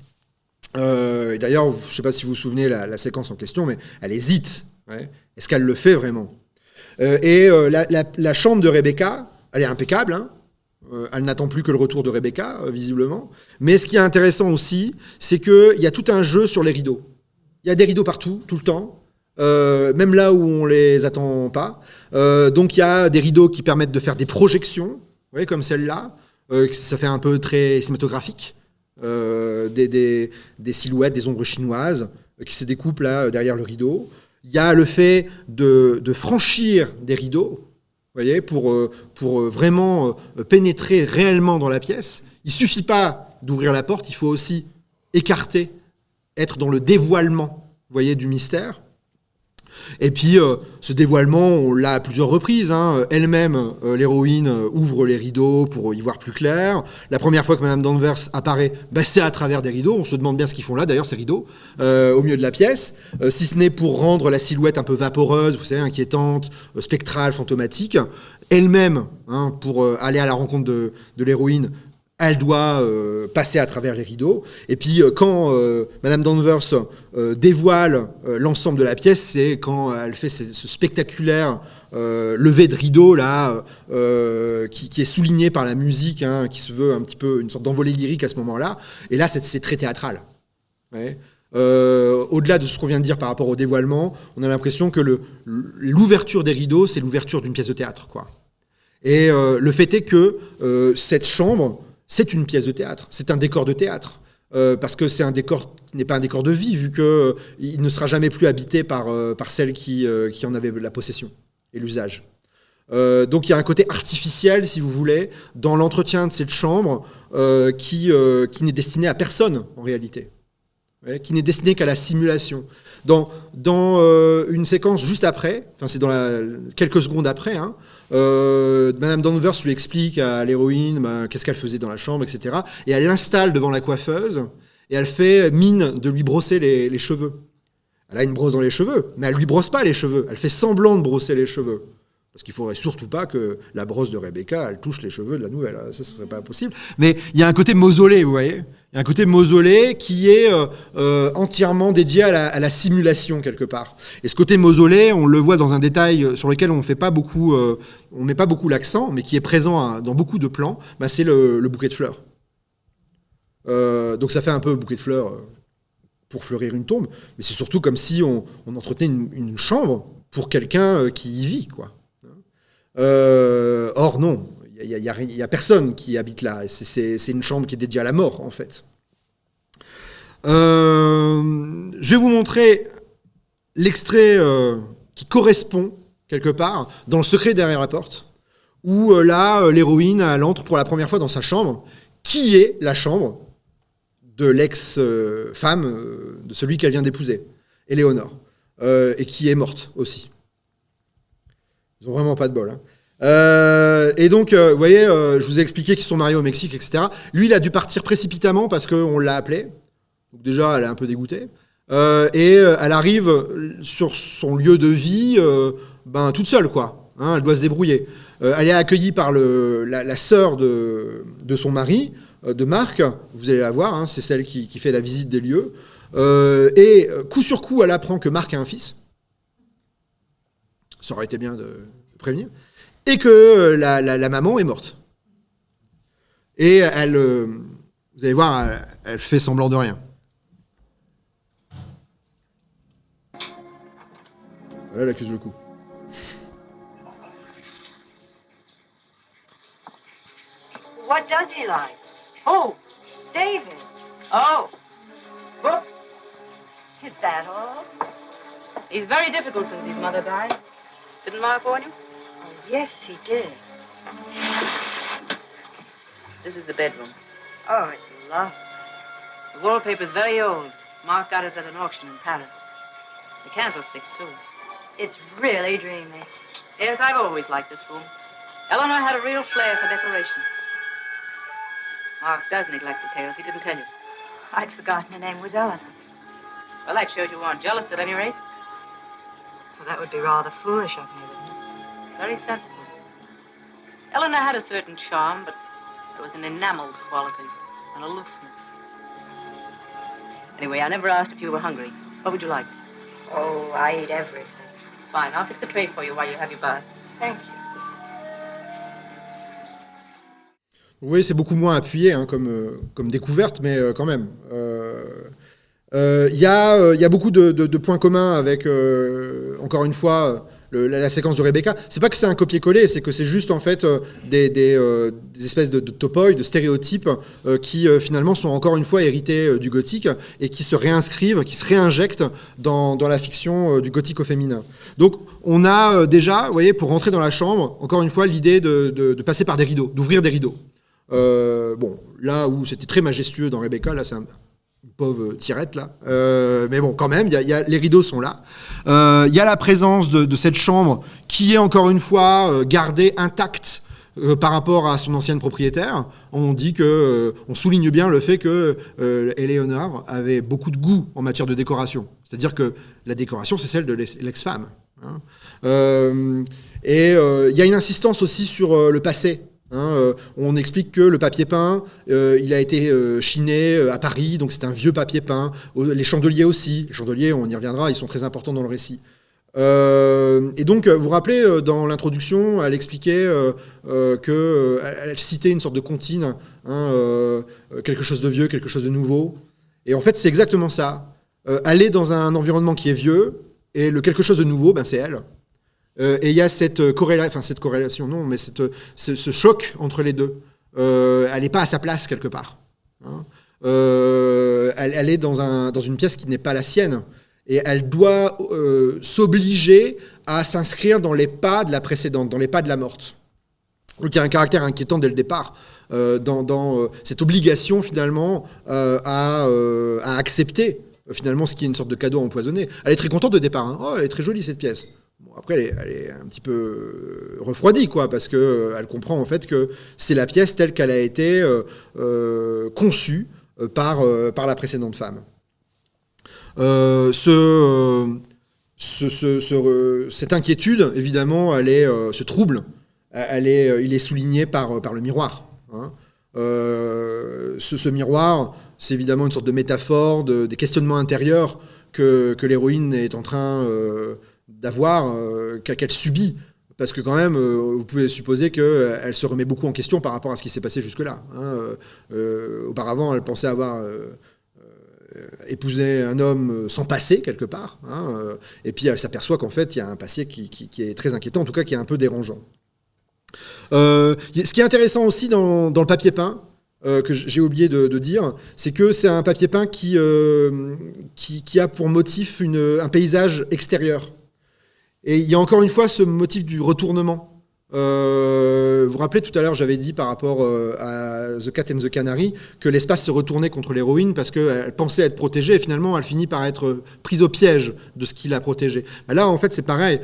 B: Et d'ailleurs, je ne sais pas si vous vous souvenez la séquence en question, mais elle hésite. Ouais. Est-ce qu'elle le fait vraiment ? La chambre de Rebecca, elle est impeccable, hein. Elle n'attend plus que le retour de Rebecca, visiblement. Mais ce qui est intéressant aussi, c'est qu'il y a tout un jeu sur les rideaux. Il y a des rideaux partout, tout le temps, même là où on ne les attend pas. Donc il y a des rideaux qui permettent de faire des projections, vous voyez, comme celle-là. Ça fait un peu très cinématographique. Des silhouettes, des ombres chinoises qui se découpent là derrière le rideau. Il y a le fait de franchir des rideaux, vous voyez, pour vraiment pénétrer réellement dans la pièce. Il ne suffit pas d'ouvrir la porte, il faut aussi écarter, être dans le dévoilement, vous voyez, du mystère. Et puis, ce dévoilement, on l'a à plusieurs reprises. Hein. Elle-même, l'héroïne, ouvre les rideaux pour y voir plus clair. La première fois que Madame Danvers apparaît, c'est à travers des rideaux. On se demande bien ce qu'ils font là, d'ailleurs, ces rideaux, au milieu de la pièce. Si ce n'est pour rendre la silhouette un peu vaporeuse, vous savez, inquiétante, spectrale, fantomatique. Elle-même, hein, pour aller à la rencontre de l'héroïne, elle doit passer à travers les rideaux. Et puis, quand Madame Danvers dévoile l'ensemble de la pièce, c'est quand elle fait ce spectaculaire lever de rideau, là, qui est souligné par la musique, hein, qui se veut un petit peu une sorte d'envolée lyrique à ce moment-là. Et là, c'est très théâtral. Ouais. Au-delà de ce qu'on vient de dire par rapport au dévoilement, on a l'impression que l'ouverture des rideaux, c'est l'ouverture d'une pièce de théâtre, quoi. Et le fait est que cette chambre, c'est une pièce de théâtre, c'est un décor de théâtre, parce que c'est un décor qui n'est pas un décor de vie, vu qu'il ne sera jamais plus habité par celle qui en avait la possession et l'usage. Donc il y a un côté artificiel, si vous voulez, dans l'entretien de cette chambre qui n'est destiné à personne, en réalité, ouais, qui n'est destiné qu'à la simulation. Dans une séquence juste après, enfin c'est dans quelques secondes après, hein, Madame Danvers lui explique à l'héroïne qu'est-ce qu'elle faisait dans la chambre, etc. Et elle l'installe devant la coiffeuse et elle fait mine de lui brosser les cheveux. Elle a une brosse dans les cheveux, mais elle lui brosse pas les cheveux. Elle fait semblant de brosser les cheveux. Parce qu'il ne faudrait surtout pas que la brosse de Rebecca, elle touche les cheveux de la nouvelle. Ça, ce ne serait pas possible. Mais il y a un côté mausolée, vous voyez. Il y a un côté mausolée qui est entièrement dédié à la simulation, quelque part. Et ce côté mausolée, on le voit dans un détail sur lequel on met pas beaucoup l'accent, mais qui est présent dans beaucoup de plans, c'est le bouquet de fleurs. Donc ça fait un peu bouquet de fleurs pour fleurir une tombe, mais c'est surtout comme si on entretenait une chambre pour quelqu'un qui y vit, quoi. Or non, il y a personne qui habite là. C'est une chambre qui est dédiée à la mort, en fait. Je vais vous montrer l'extrait qui correspond quelque part dans Le secret derrière la porte, où là l'héroïne elle entre pour la première fois dans sa chambre, qui est la chambre de l'ex-femme de celui qu'elle vient d'épouser, Éléonore, et qui est morte aussi. Ils ont vraiment pas de bol. Hein. Et donc, vous voyez, je vous ai expliqué qu'ils sont mariés au Mexique, etc. Lui, il a dû partir précipitamment parce qu'on l'a appelé. Donc déjà, elle est un peu dégoûtée. Et elle arrive sur son lieu de vie toute seule, quoi. Hein, elle doit se débrouiller. Elle est accueillie par la sœur de son mari, de Marc. Vous allez la voir, hein, c'est celle qui fait la visite des lieux. Et coup sur coup, elle apprend que Marc a un fils. Ça aurait été bien de prévenir. Et que la maman est morte. Et elle, vous allez voir, elle fait semblant de rien. Elle accuse le coup.
C: What does he like? Oh, David.
D: Oh. Whoops.
C: Is that all?
D: He's very difficult since his mother died. Didn't Mark warn you?
C: Oh, yes, he did.
D: This is the bedroom. Oh, it's lovely. The wallpaper's very old. Mark got it at an auction in Paris. The candlesticks, too.
C: It's really dreamy.
D: Yes, I've always liked this room. Eleanor had a real flair for decoration. Mark does neglect details. He didn't tell you.
C: I'd forgotten her name was Eleanor.
D: Well, that shows you weren't jealous at any rate.
C: Well, that would be rather foolish of me, wouldn't it?
D: Very sensible. Eleanor had a certain charm, but there was an enameled quality, an aloofness. Anyway, I never asked if you were hungry. What would you like?
C: Oh, I eat everything.
D: Fine, I'll fix a tray for you while you have your bath.
C: Thank you.
B: Vous voyez, c'est beaucoup moins appuyé hein, comme découverte, mais quand même. Il y a beaucoup de points communs avec, encore une fois, la séquence de Rebecca. C'est pas que c'est un copier-coller, c'est que c'est juste en fait des espèces de topoi, de stéréotypes qui finalement sont encore une fois hérités du gothique et qui se réinscrivent, qui se réinjectent dans la fiction du gothique au féminin. Donc on a déjà, vous voyez, pour rentrer dans la chambre, encore une fois, l'idée de passer par des rideaux, d'ouvrir des rideaux. Bon, là où c'était très majestueux dans Rebecca, là c'est une pauvre tirette là, mais bon quand même, les rideaux sont là. Il y a la présence de cette chambre qui est encore une fois gardée intacte par rapport à son ancienne propriétaire. On dit on souligne bien le fait que Eleanor avait beaucoup de goût en matière de décoration. C'est-à-dire que la décoration c'est celle de l'ex-femme. Hein. Et il y a une insistance aussi sur le passé. On explique que le papier peint, il a été chiné à Paris, donc c'est un vieux papier peint. Les chandeliers aussi. Les chandeliers, on y reviendra, ils sont très importants dans le récit. Et donc, vous vous rappelez, dans l'introduction, elle expliquait qu'elle citait une sorte de comptine, quelque chose de vieux, quelque chose de nouveau. Et en fait, c'est exactement ça. Aller dans un environnement qui est vieux, et le quelque chose de nouveau, ben, c'est elle. Et il y a cette corrélation, non, mais ce choc entre les deux. Elle n'est pas à sa place quelque part. Hein. Elle est dans une pièce qui n'est pas la sienne. Et elle doit s'obliger à s'inscrire dans les pas de la précédente, dans les pas de la morte. Donc il y a un caractère inquiétant dès le départ, dans cette obligation finalement à accepter finalement ce qui est une sorte de cadeau empoisonné. Elle est très contente de départ. Hein. Oh, elle est très jolie cette pièce. Bon, après, elle est un petit peu refroidie, quoi, parce qu'elle comprend en fait que c'est la pièce telle qu'elle a été conçue par la précédente femme. Cette inquiétude, évidemment, ce trouble, il est souligné par le miroir. Hein. Ce miroir, c'est évidemment une sorte de métaphore des questionnements intérieurs que l'héroïne est en train d'avoir, qu'elle subit. Parce que quand même, vous pouvez supposer qu'elle se remet beaucoup en question par rapport à ce qui s'est passé jusque-là. Hein. Auparavant, elle pensait avoir épousé un homme sans passé, quelque part. Hein. Et puis elle s'aperçoit qu'en fait, il y a un passé qui est très inquiétant, en tout cas qui est un peu dérangeant. Ce qui est intéressant aussi dans le papier peint, que j'ai oublié de dire, c'est que c'est un papier peint qui a pour motif un paysage extérieur. Et il y a encore une fois ce motif du retournement. Vous vous rappelez, tout à l'heure, j'avais dit par rapport à The Cat and the Canary que l'espace se retournait contre l'héroïne parce qu'elle pensait être protégée et finalement elle finit par être prise au piège de ce qui l'a protégée. Là, en fait, c'est pareil.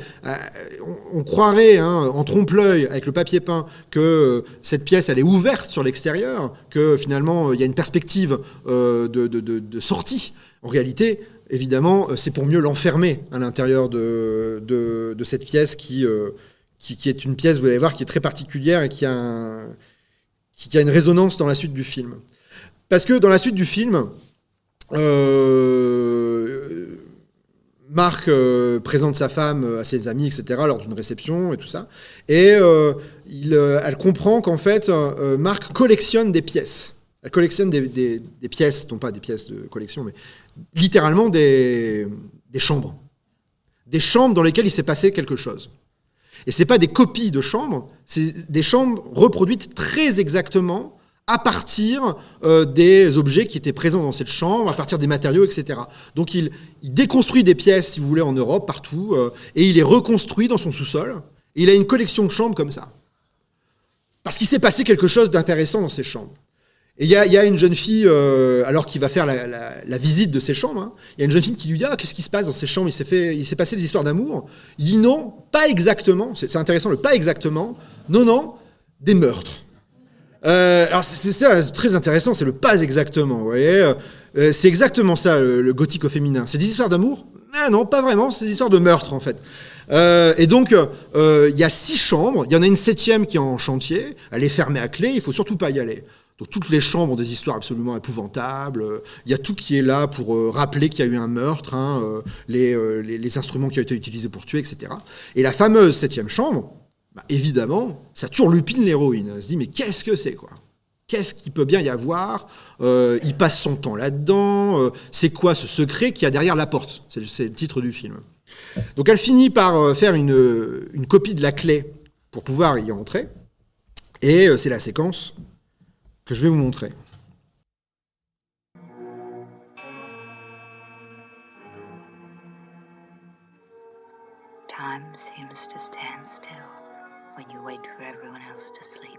B: On croirait, en trompe-l'œil avec le papier peint, que cette pièce, elle est ouverte sur l'extérieur, que finalement, il y a une perspective de sortie. En réalité, évidemment, c'est pour mieux l'enfermer à l'intérieur de cette pièce qui est une pièce, vous allez voir, qui est très particulière et qui a une résonance dans la suite du film. Parce que dans la suite du film, Mark présente sa femme à ses amis, etc., lors d'une réception et tout ça. Et elle comprend qu'en fait, Mark collectionne des pièces. Elle collectionne des pièces, non pas des pièces de collection, mais littéralement des chambres. Des chambres dans lesquelles il s'est passé quelque chose. Et ce n'est pas des copies de chambres, c'est des chambres reproduites très exactement à partir des objets qui étaient présents dans cette chambre, à partir des matériaux, etc. Donc il déconstruit des pièces, si vous voulez, en Europe, partout, et il les reconstruit dans son sous-sol. Et il a une collection de chambres comme ça. Parce qu'il s'est passé quelque chose d'intéressant dans ces chambres. Et il y a une jeune fille, alors qu'il va faire la visite de ces chambres, hein, il y a une jeune fille qui lui dit « Ah, qu'est-ce qui se passe dans ces chambres ? Il s'est passé des histoires d'amour. » Il dit « Non, pas exactement. » C'est intéressant, le « pas exactement. » Non, des meurtres. Alors c'est ça, très intéressant, c'est le « pas exactement ». Vous voyez, c'est exactement ça, le gothique au féminin. C'est des histoires d'amour ? Ah non, pas vraiment, c'est des histoires de meurtre, en fait. Et donc, il y a 6 chambres. Il y en a une 7e qui est en chantier. Elle est fermée à clé, il ne faut surtout pas y aller. Donc toutes les chambres ont des histoires absolument épouvantables. Il y a tout qui est là pour rappeler qu'il y a eu un meurtre, hein, les instruments qui ont été utilisés pour tuer, etc. Et la fameuse 7e chambre, bah, évidemment, ça turlupine l'héroïne. Elle se dit, mais qu'est-ce que c'est, quoi ? Qu'est-ce qu'il peut bien y avoir ? Il passe son temps là-dedans. C'est quoi ce secret qu'il y a derrière la porte ? C'est le titre du film. Donc elle finit par faire une copie de la clé pour pouvoir y entrer. Et c'est la séquence que je vais vous montrer.
C: Time seems to stand still when you wait for everyone else to sleep.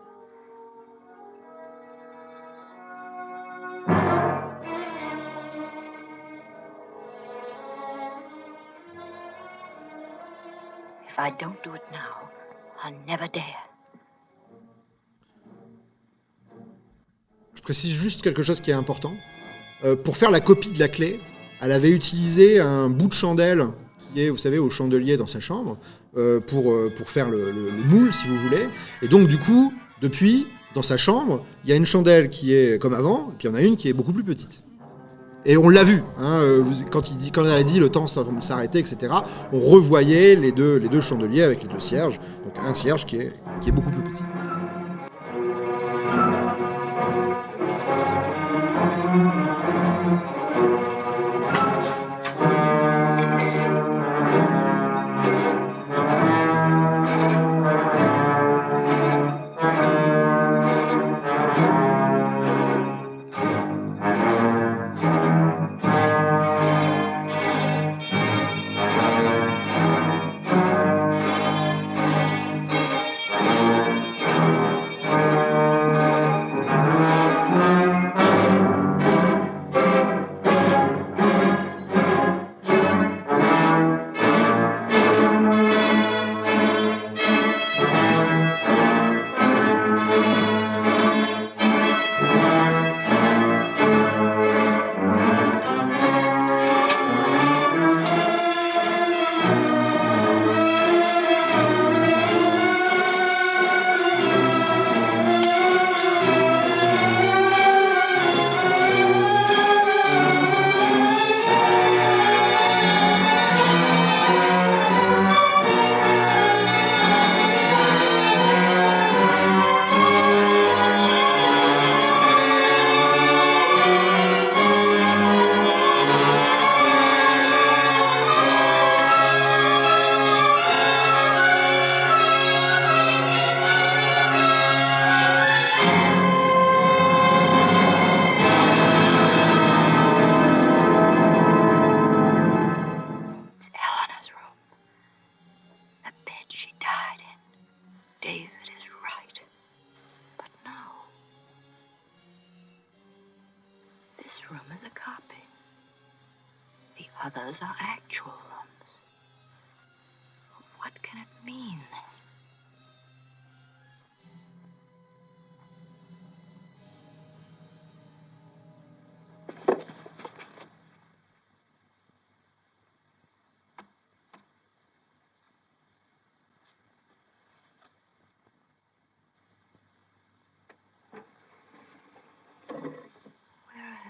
C: If I don't do it now, I'll never dare.
B: Je précise juste quelque chose qui est important. Pour faire la copie de la clé, elle avait utilisé un bout de chandelle qui est, vous savez, au chandelier dans sa chambre, pour faire le moule, si vous voulez. Et donc, du coup, depuis, dans sa chambre, il y a une chandelle qui est comme avant, et puis il y en a une qui est beaucoup plus petite. Et on l'a vu, hein, quand elle a dit le temps s'arrêtait, etc. On revoyait les deux chandeliers avec les 2 cierges. Donc un cierge qui est beaucoup plus petit.
C: This room is a copy. The others are actual rooms. What can it mean, then?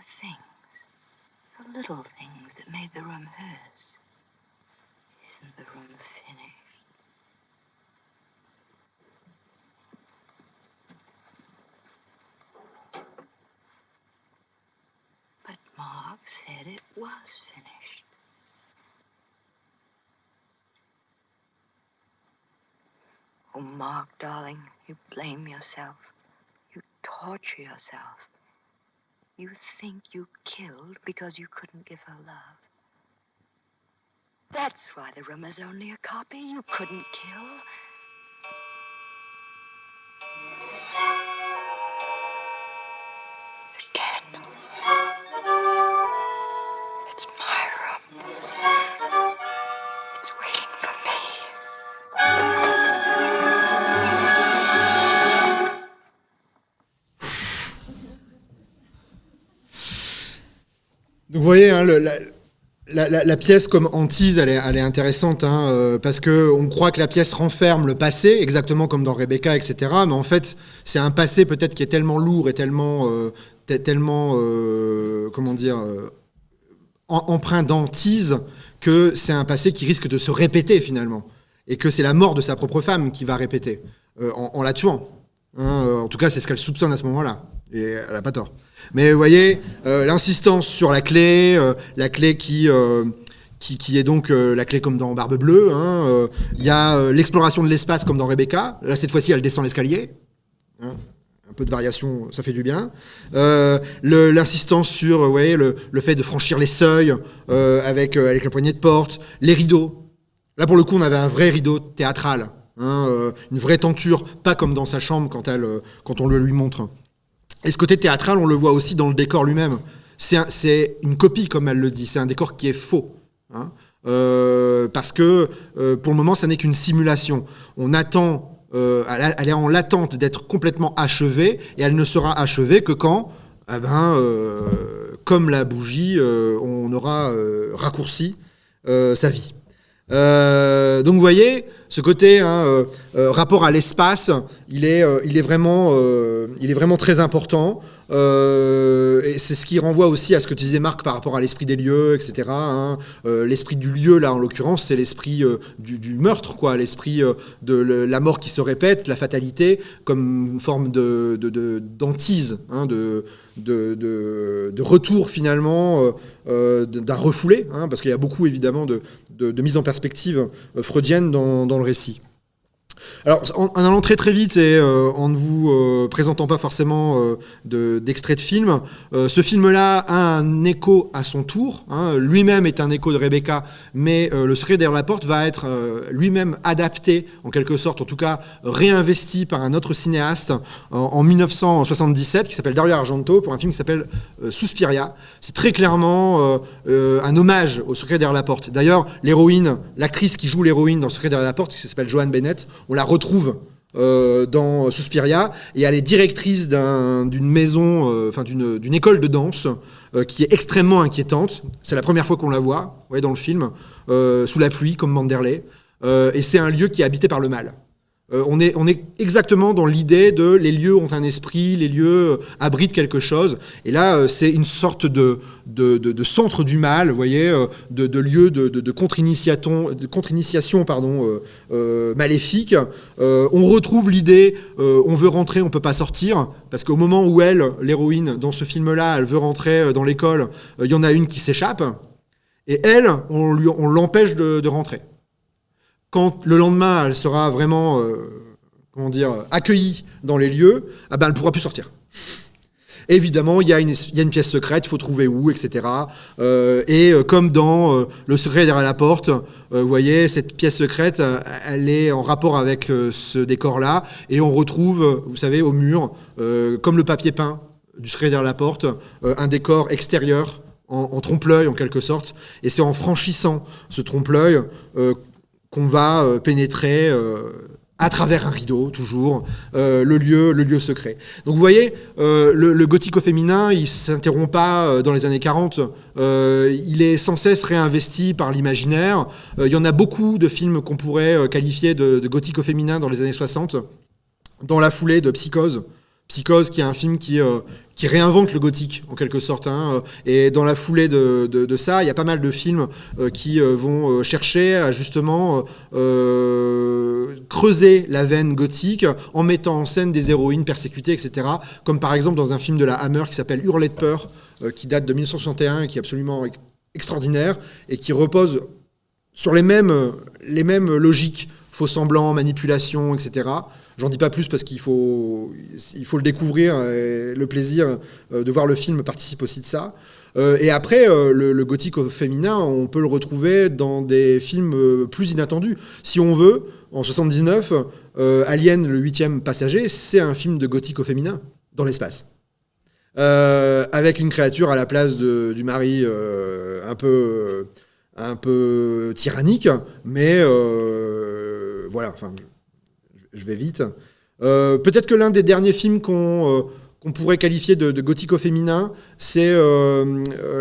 C: Things, the little things that made the room hers. Isn't the room finished? But Mark said it was finished. Oh, Mark, darling, you blame yourself. You torture yourself. You think you killed because you couldn't give her love. That's why the room is only a copy. You couldn't kill. my room. It's waiting for me.
B: Donc vous voyez, hein, la pièce comme hantise, elle est intéressante, hein, parce qu'on croit que la pièce renferme le passé, exactement comme dans Rebecca, etc. Mais en fait, c'est un passé peut-être qui est tellement lourd et tellement comment dire, empreint d'hantise, que c'est un passé qui risque de se répéter finalement. Et que c'est la mort de sa propre femme qui va répéter, en la tuant. Hein, en tout cas, c'est ce qu'elle soupçonne à ce moment-là. Et elle n'a pas tort. Mais vous voyez, l'insistance sur la clé qui est donc la clé comme dans Barbe Bleue. Hein, y a l'exploration de l'espace comme dans Rebecca. Là, cette fois-ci, elle descend l'escalier. Hein, un peu de variation, ça fait du bien. L'insistance sur le fait de franchir les seuils avec la poignée de porte, les rideaux. Là, pour le coup, on avait un vrai rideau théâtral. Hein, une vraie tenture, pas comme dans sa chambre quand on le lui montre. Et ce côté théâtral, on le voit aussi dans le décor lui-même. C'est une copie, comme elle le dit. C'est un décor qui est faux. Hein, parce que, pour le moment, ça n'est qu'une simulation. On attend, elle est en l'attente d'être complètement achevée, et elle ne sera achevée que quand, comme la bougie, on aura raccourci sa vie. Donc vous voyez, ce côté rapport à l'espace, il est vraiment très important. Et c'est ce qui renvoie aussi à ce que tu disais, Marc, par rapport à l'esprit des lieux, etc. Hein. L'esprit du lieu, là, en l'occurrence, c'est l'esprit du meurtre, quoi, l'esprit de la mort qui se répète, la fatalité, comme une forme d'antise, hein, de retour, finalement, d'un refoulé, hein, parce qu'il y a beaucoup, évidemment, de mise en perspective freudienne dans le récit. Alors, en allant très très vite et en ne vous présentant pas forcément d'extrait de film, ce film-là a un écho à son tour. Hein, lui-même est un écho de Rebecca, mais Le secret derrière la porte va être lui-même adapté, en quelque sorte, en tout cas réinvesti par un autre cinéaste en 1977, qui s'appelle Dario Argento, pour un film qui s'appelle Suspiria. C'est très clairement un hommage au secret derrière la porte. D'ailleurs, l'héroïne, l'actrice qui joue l'héroïne dans Le secret derrière la porte, qui s'appelle Joan Bennett, on la retrouve dans Suspiria, et elle est directrice d'une maison, d'une école de danse qui est extrêmement inquiétante. C'est la première fois qu'on la voit, vous voyez, dans le film, sous la pluie, comme Manderley. Et c'est un lieu qui est habité par le mal. On est exactement dans l'idée de les lieux ont un esprit, les lieux abritent quelque chose. Et là, c'est une sorte de centre du mal, vous voyez, de lieu de contre-initiation maléfique. On retrouve l'idée, on veut rentrer, on peut pas sortir, parce qu'au moment où l'héroïne, dans ce film-là, elle veut rentrer dans l'école, il y en a une qui s'échappe, et elle, on l'empêche de rentrer. Quand le lendemain, elle sera vraiment accueillie dans les lieux, elle ne pourra plus sortir. Évidemment, il y a une pièce secrète, il faut trouver où, etc. Et comme dans Le secret derrière la porte, vous voyez, cette pièce secrète, elle est en rapport avec ce décor-là, et on retrouve, vous savez, au mur, comme le papier peint du secret derrière la porte, un décor extérieur, en trompe-l'œil en quelque sorte, et c'est en franchissant ce trompe-l'œil qu'on va pénétrer à travers un rideau, toujours, le lieu secret. Donc vous voyez, le gothique au féminin, il ne s'interrompt pas dans les années 40, il est sans cesse réinvesti par l'imaginaire. Il y en a beaucoup de films qu'on pourrait qualifier de gothique au féminin dans les années 60, dans la foulée de Psychose. Psychose, qui est un film qui réinvente le gothique, en quelque sorte. Hein, et dans la foulée de ça, il y a pas mal de films qui vont chercher à justement creuser la veine gothique en mettant en scène des héroïnes persécutées, etc. Comme par exemple dans un film de la Hammer qui s'appelle Hurler de peur, qui date de 1961 et qui est absolument extraordinaire et qui repose sur les mêmes logiques, faux semblants, manipulation, etc. J'en dis pas plus parce qu'il faut le découvrir, et le plaisir de voir le film participe aussi de ça. Et après, le gothique au féminin, on peut le retrouver dans des films plus inattendus. Si on veut, en 79, Alien, le 8e passager, c'est un film de gothique au féminin, dans l'espace. avec une créature à la place du mari un peu tyrannique, mais voilà, enfin, je vais vite. Peut-être que l'un des derniers films qu'on pourrait qualifier de gothico-féminin, c'est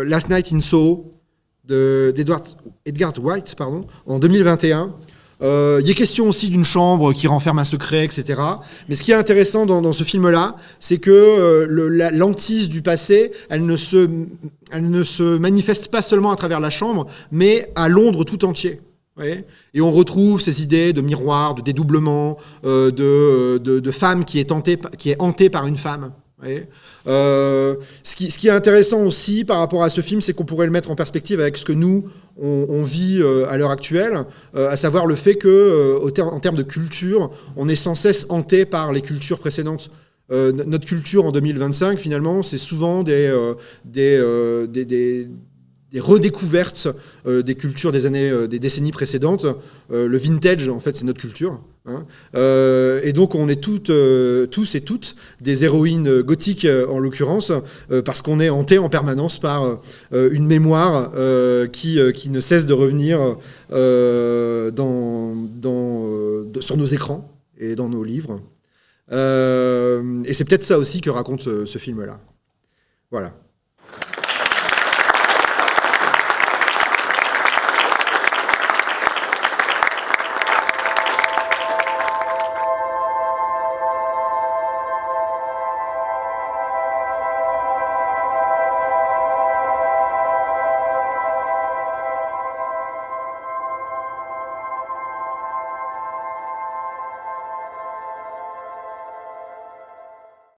B: Last Night in Soho, d'Edgar Wright, en 2021. Il est question aussi d'une chambre qui renferme un secret, etc. Mais ce qui est intéressant dans ce film-là, c'est que l'hantise du passé, elle ne se manifeste pas seulement à travers la chambre, mais à Londres tout entier. Ouais. Et on retrouve ces idées de miroir, de dédoublement, de femme qui est hantée par une femme. Ouais. Ce qui est intéressant aussi par rapport à ce film, c'est qu'on pourrait le mettre en perspective avec ce que nous, on vit à l'heure actuelle, à savoir le fait que, en termes de culture, on est sans cesse hanté par les cultures précédentes. Notre culture en 2025, finalement, c'est souvent des redécouvertes des cultures des décennies précédentes. Le vintage, en fait, c'est notre culture. Hein. Et donc, on est tous et toutes des héroïnes gothiques, en l'occurrence, parce qu'on est hanté en permanence par une mémoire qui ne cesse de revenir sur nos écrans et dans nos livres. Et c'est peut-être ça aussi que raconte ce film-là. Voilà.